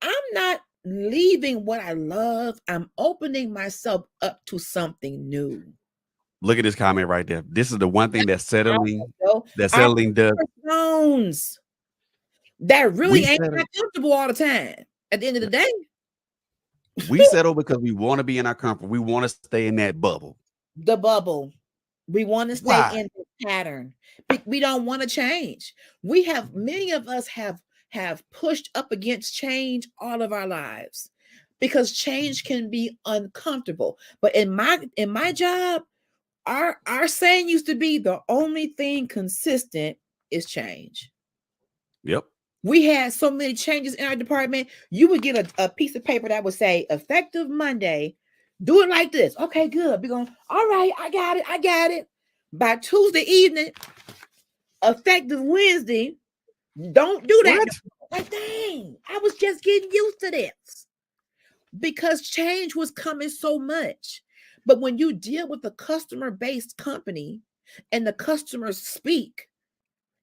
I'm not leaving what I love. I'm opening myself up to something new. Look at this comment right there. This is the one thing that's settling. That's Our settling does. zones that really We ain't settle. that comfortable all the time. At the end of the day, We settle because we want to be in our comfort. We want to stay in that bubble. the bubble. We want to stay Why? in this pattern. We don't want to change. Many of us have pushed up against change all of our lives because change can be uncomfortable. But in my job, our saying used to be the only thing consistent is change. Yep. We had so many changes in our department. You would get a piece of paper that would say effective Monday, do it like this. Okay, good. We're going, all right, I got it. By Tuesday evening, effective Wednesday, don't do that. What? Like, dang, I was just getting used to this because change was coming so much. But when you deal with a customer-based company and the customers speak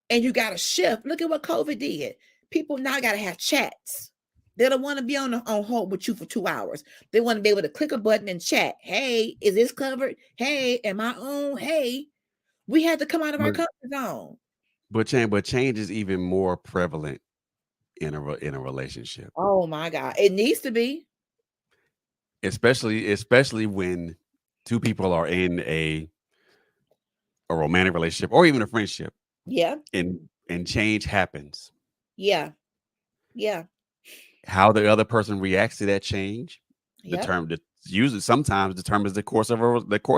and you got to shift, look at what COVID did. People now got to have chats. They don't want to be on hold with you for 2 hours. They want to be able to click a button and chat. Hey, is this covered? Hey, am I on? Hey, we had to come out of our comfort zone. But change is even more prevalent in a relationship. Oh my God, it needs to be. Especially when two people are in a romantic relationship or even a friendship. Yeah. And change happens. Yeah. Yeah. How the other person reacts to that change usually sometimes determines the course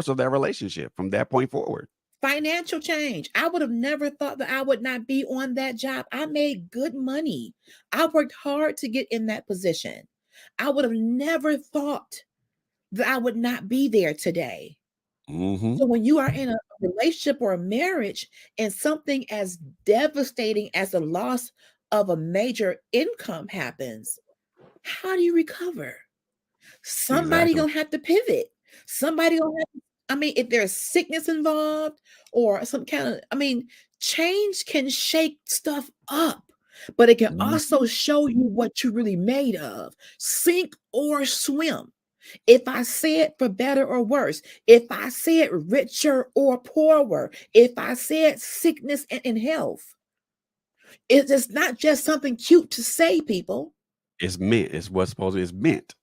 of their relationship from that point forward. Financial change. I would have never thought that I would not be on that job. I made good money. I worked hard to get in that position. I would have never thought that I would not be there today. Mm-hmm. So when you are in a relationship or a marriage and something as devastating as the loss of a major income happens, how do you recover? Somebody gonna have to pivot. Somebody gonna have to, I mean, if there's sickness involved or some kind of, change can shake stuff up, but it can also show you what you're really made of. Sink or swim. If I say it for better or worse, if I say it richer or poorer, if I say it sickness and health, it's not just something cute to say, people. It's meant. It's what's supposed to. It's meant.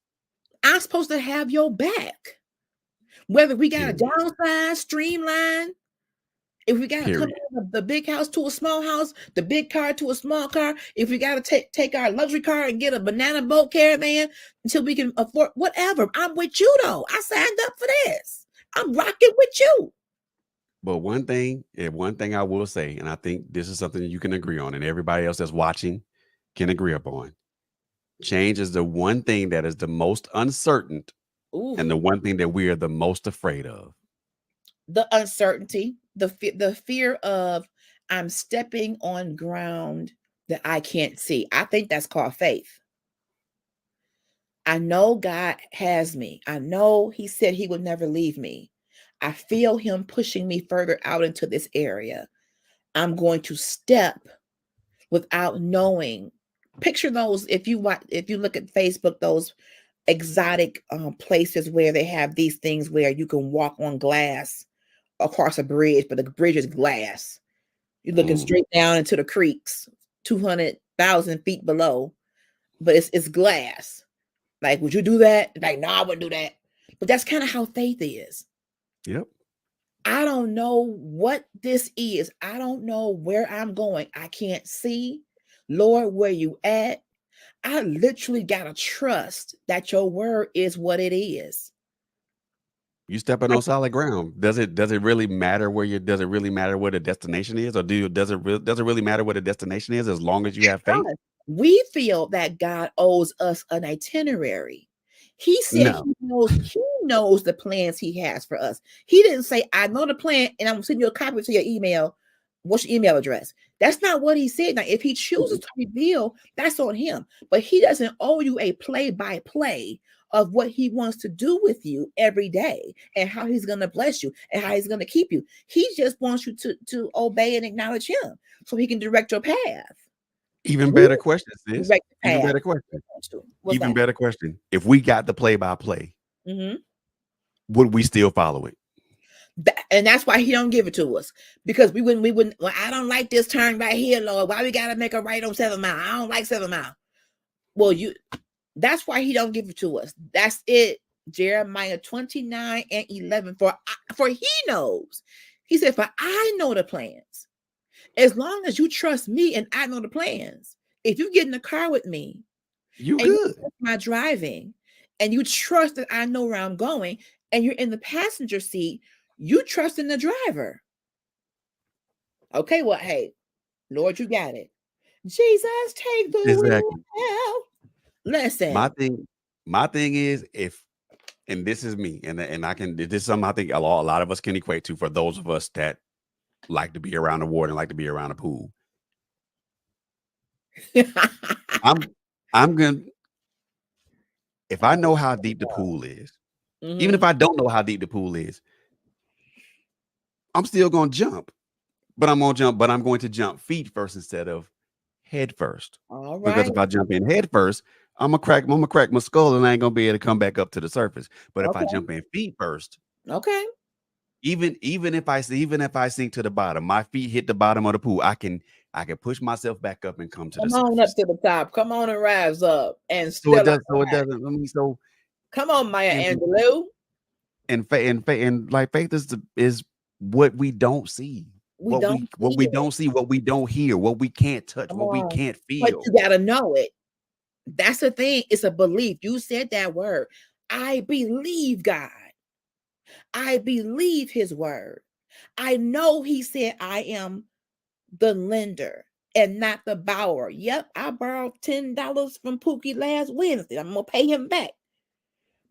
I'm supposed to have your back. Whether we got to downsize, streamline, if we got to come from the big house to a small house, the big car to a small car, if we got to take our luxury car and get a banana boat caravan until we can afford whatever. I'm with you though. I signed up for this. I'm rocking with you. But one thing I will say, and I think this is something you can agree on, and everybody else that's watching can agree upon. Change is the one thing that is the most uncertain. Ooh. And the one thing that we are the most afraid of. The uncertainty, the fear of I'm stepping on ground that I can't see. I think that's called faith. I know God has me. I know he said he would never leave me. I feel him pushing me further out into this area. I'm going to step without knowing. Picture those, if you look at Facebook, those exotic places where they have these things where you can walk on glass across a bridge, but the bridge is glass. You're looking straight down into the creeks, 200,000 feet below, but it's glass. Like, would you do that? Like, no, I wouldn't do that. But that's kind of how faith is. Yep. I don't know what this is. I don't know where I'm going. I can't see. Lord, where you at? I literally gotta trust that your word is what it is. You stepping on solid ground. Does it really matter where you does it really matter where the destination is, or does it really matter where the destination is as long as you have faith? We feel that God owes us an itinerary. He said No. he knows the plans he has for us. He didn't say, I know the plan and I'm gonna send you a copy to your email. What's your email address? That's not what he said. Now, if he chooses to reveal, that's on him. But he doesn't owe you a play-by-play of what he wants to do with you every day and how he's going to bless you and how he's going to keep you. He just wants you to obey and acknowledge him so he can direct your path. Even better question, sis. Direct the Even path. better question. What's Even that? better question. If we got the play-by-play, would we still follow it? And that's why he don't give it to us, because we wouldn't. Well, I don't like this turn right here, Lord. Why we gotta make a right on 7 Mile? I don't like 7 Mile. Well, that's why he don't give it to us. That's it. Jeremiah 29:11. For he knows. He said, for I know the plans. As long as you trust me and I know the plans. If you get in the car with me, you good. You my driving, and you trust that I know where I'm going, and you're in the passenger seat, you trust in the driver. Okay, well, hey, Lord, you got it. Jesus, take the wheel. Listen. My thing is, and this is me, and this is something I think a lot of us can equate to, for those of us that like to be around the water and like to be around the pool. I'm gonna, if I know how deep the pool is, even if I don't know how deep the pool is, I'm still gonna jump. But I'm going to jump feet first instead of head first. All right. Because if I jump in head first, I'm gonna crack my skull and I ain't gonna be able to come back up to the surface. But if I jump in feet first, okay. Even if I sink to the bottom, my feet hit the bottom of the pool, I can push myself back up and come to the surface. Come on up to the top. Come on and rise up. And so it doesn't. I mean, so come on, Maya Angelou. And like faith is what we don't see. What we don't see, what we don't hear, what we can't touch, what we can't feel. But you gotta know it. That's the thing. It's a belief. You said that word. I believe God. I believe his word. I know he said I am the lender and not the borrower. Yep, I borrowed $10 from Pookie last Wednesday. I'm gonna pay him back.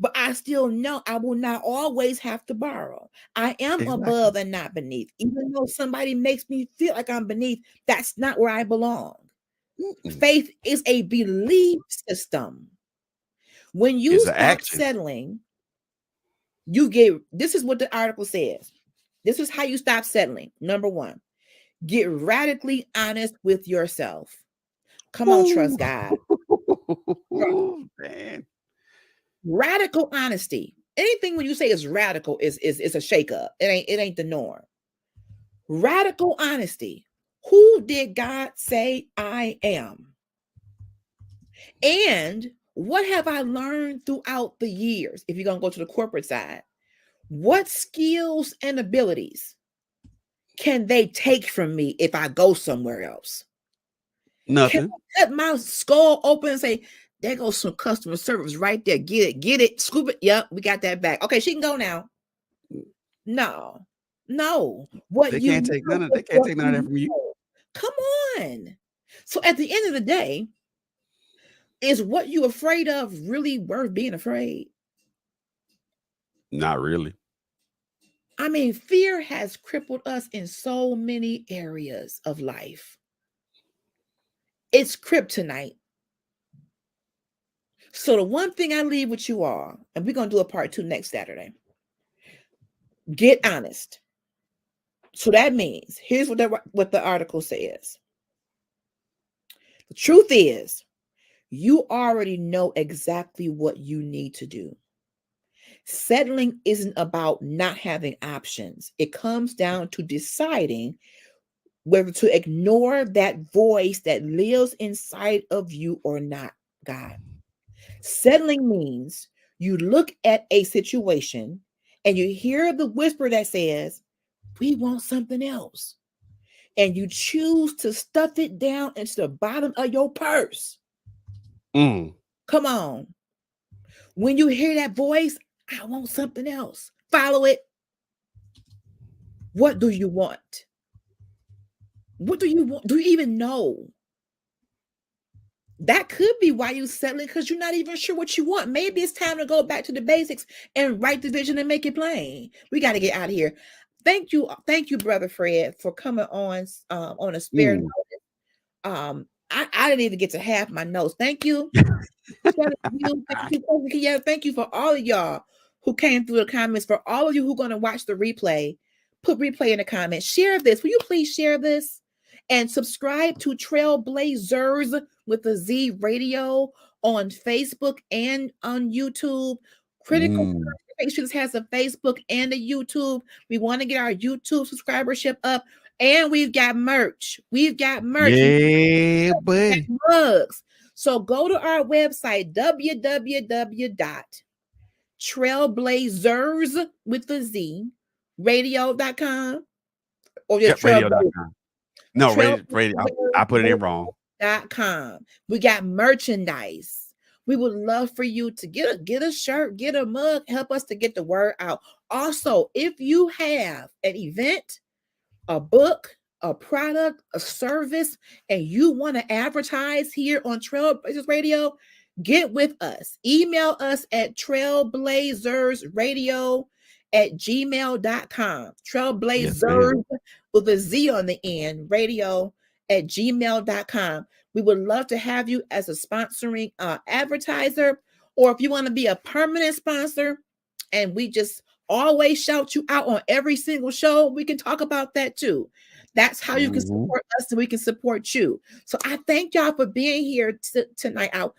But I still know I will not always have to borrow. I am above and not beneath. Even though somebody makes me feel like I'm beneath, that's not where I belong. Faith is a belief system. When you stop settling, this is what the article says. This is how you stop settling. Number 1, get radically honest with yourself. Come on, trust God. Man. Radical honesty. Anything when you say is radical is a shakeup. It ain't the norm. Radical honesty. Who did God say I am? And what have I learned throughout the years? If you're going to go to the corporate side, what skills and abilities can they take from me if I go somewhere else? Nothing. Can I cut my skull open and say, there goes some customer service right there. Get it, scoop it. Yep, we got that back. Okay, she can go now. No. What they can't take none of that from you. Come on. So at the end of the day, is what you afraid of really worth being afraid? Not really. I mean, fear has crippled us in so many areas of life. It's kryptonite. So the one thing I leave with you all, and we're going to do a part 2 next Saturday. Get honest. So that means, here's what the article says. The truth is, you already know exactly what you need to do. Settling isn't about not having options. It comes down to deciding whether to ignore that voice that lives inside of you or not, God. Settling means you look at a situation and you hear the whisper that says, we want something else. And you choose to stuff it down into the bottom of your purse. Come on. When you hear that voice, I want something else. Follow it. What do you want? What do you want? Do you even know? That could be why you're settling, because you're not even sure what you want. Maybe it's time to go back to the basics and write the vision and make it plain. We got to get out of here. Thank you, Brother Fred, for coming on a spare notice. I didn't even get to half my notes. Thank you. Thank you for all of y'all who came through the comments. For all of you who are going to watch the replay, put replay in the comments. Share this. Will you please share this? And subscribe to Trailblazers with a Z Radio on Facebook and on YouTube. Critical Conversations has a Facebook and a YouTube. We want to get our YouTube subscribership up. And we've got merch. Yeah, buddy. Mugs. So go to our website, www.trailblazers with the Z radio.com or just radio.com. No, radio. I put it in wrong. .com. We got merchandise. We would love for you to get a shirt, get a mug, help us to get the word out. Also, if you have an event, a book, a product, a service, and you want to advertise here on Trailblazers Radio, get with us. Email us at trailblazersradio@gmail.com. Trailblazers with a Z on the end, radio@gmail.com. We would love to have you as a sponsoring advertiser, or if you want to be a permanent sponsor and we just always shout you out on every single show, we can talk about that too. That's how you can support us and we can support you. So I thank y'all for being here tonight. I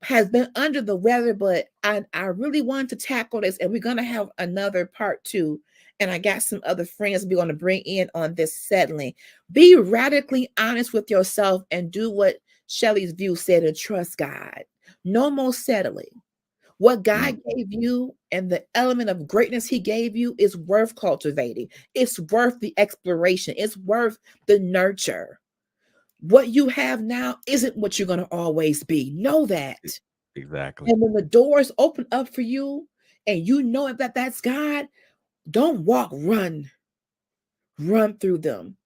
has been under the weather, but I really wanted to tackle this, and we're going to have another part 2. And I got some other friends we're going to bring in on this settling. Be radically honest with yourself and do what Shelley's View said, and trust God. No more settling. What God gave you and the element of greatness he gave you is worth cultivating. It's worth the exploration. It's worth the nurture. What you have now isn't what you're going to always be. Know that. Exactly. And when the doors open up for you and you know that that's God, don't walk, run through them,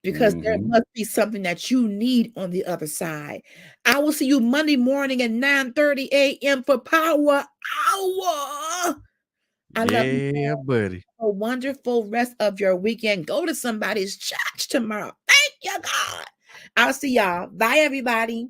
because there must be something that you need on the other side. I will see you Monday morning at 9:30 a.m. for Power Hour. I love you. Buddy. A wonderful rest of your weekend. Go to somebody's church tomorrow. Thank you, God. I'll see y'all. Bye, everybody.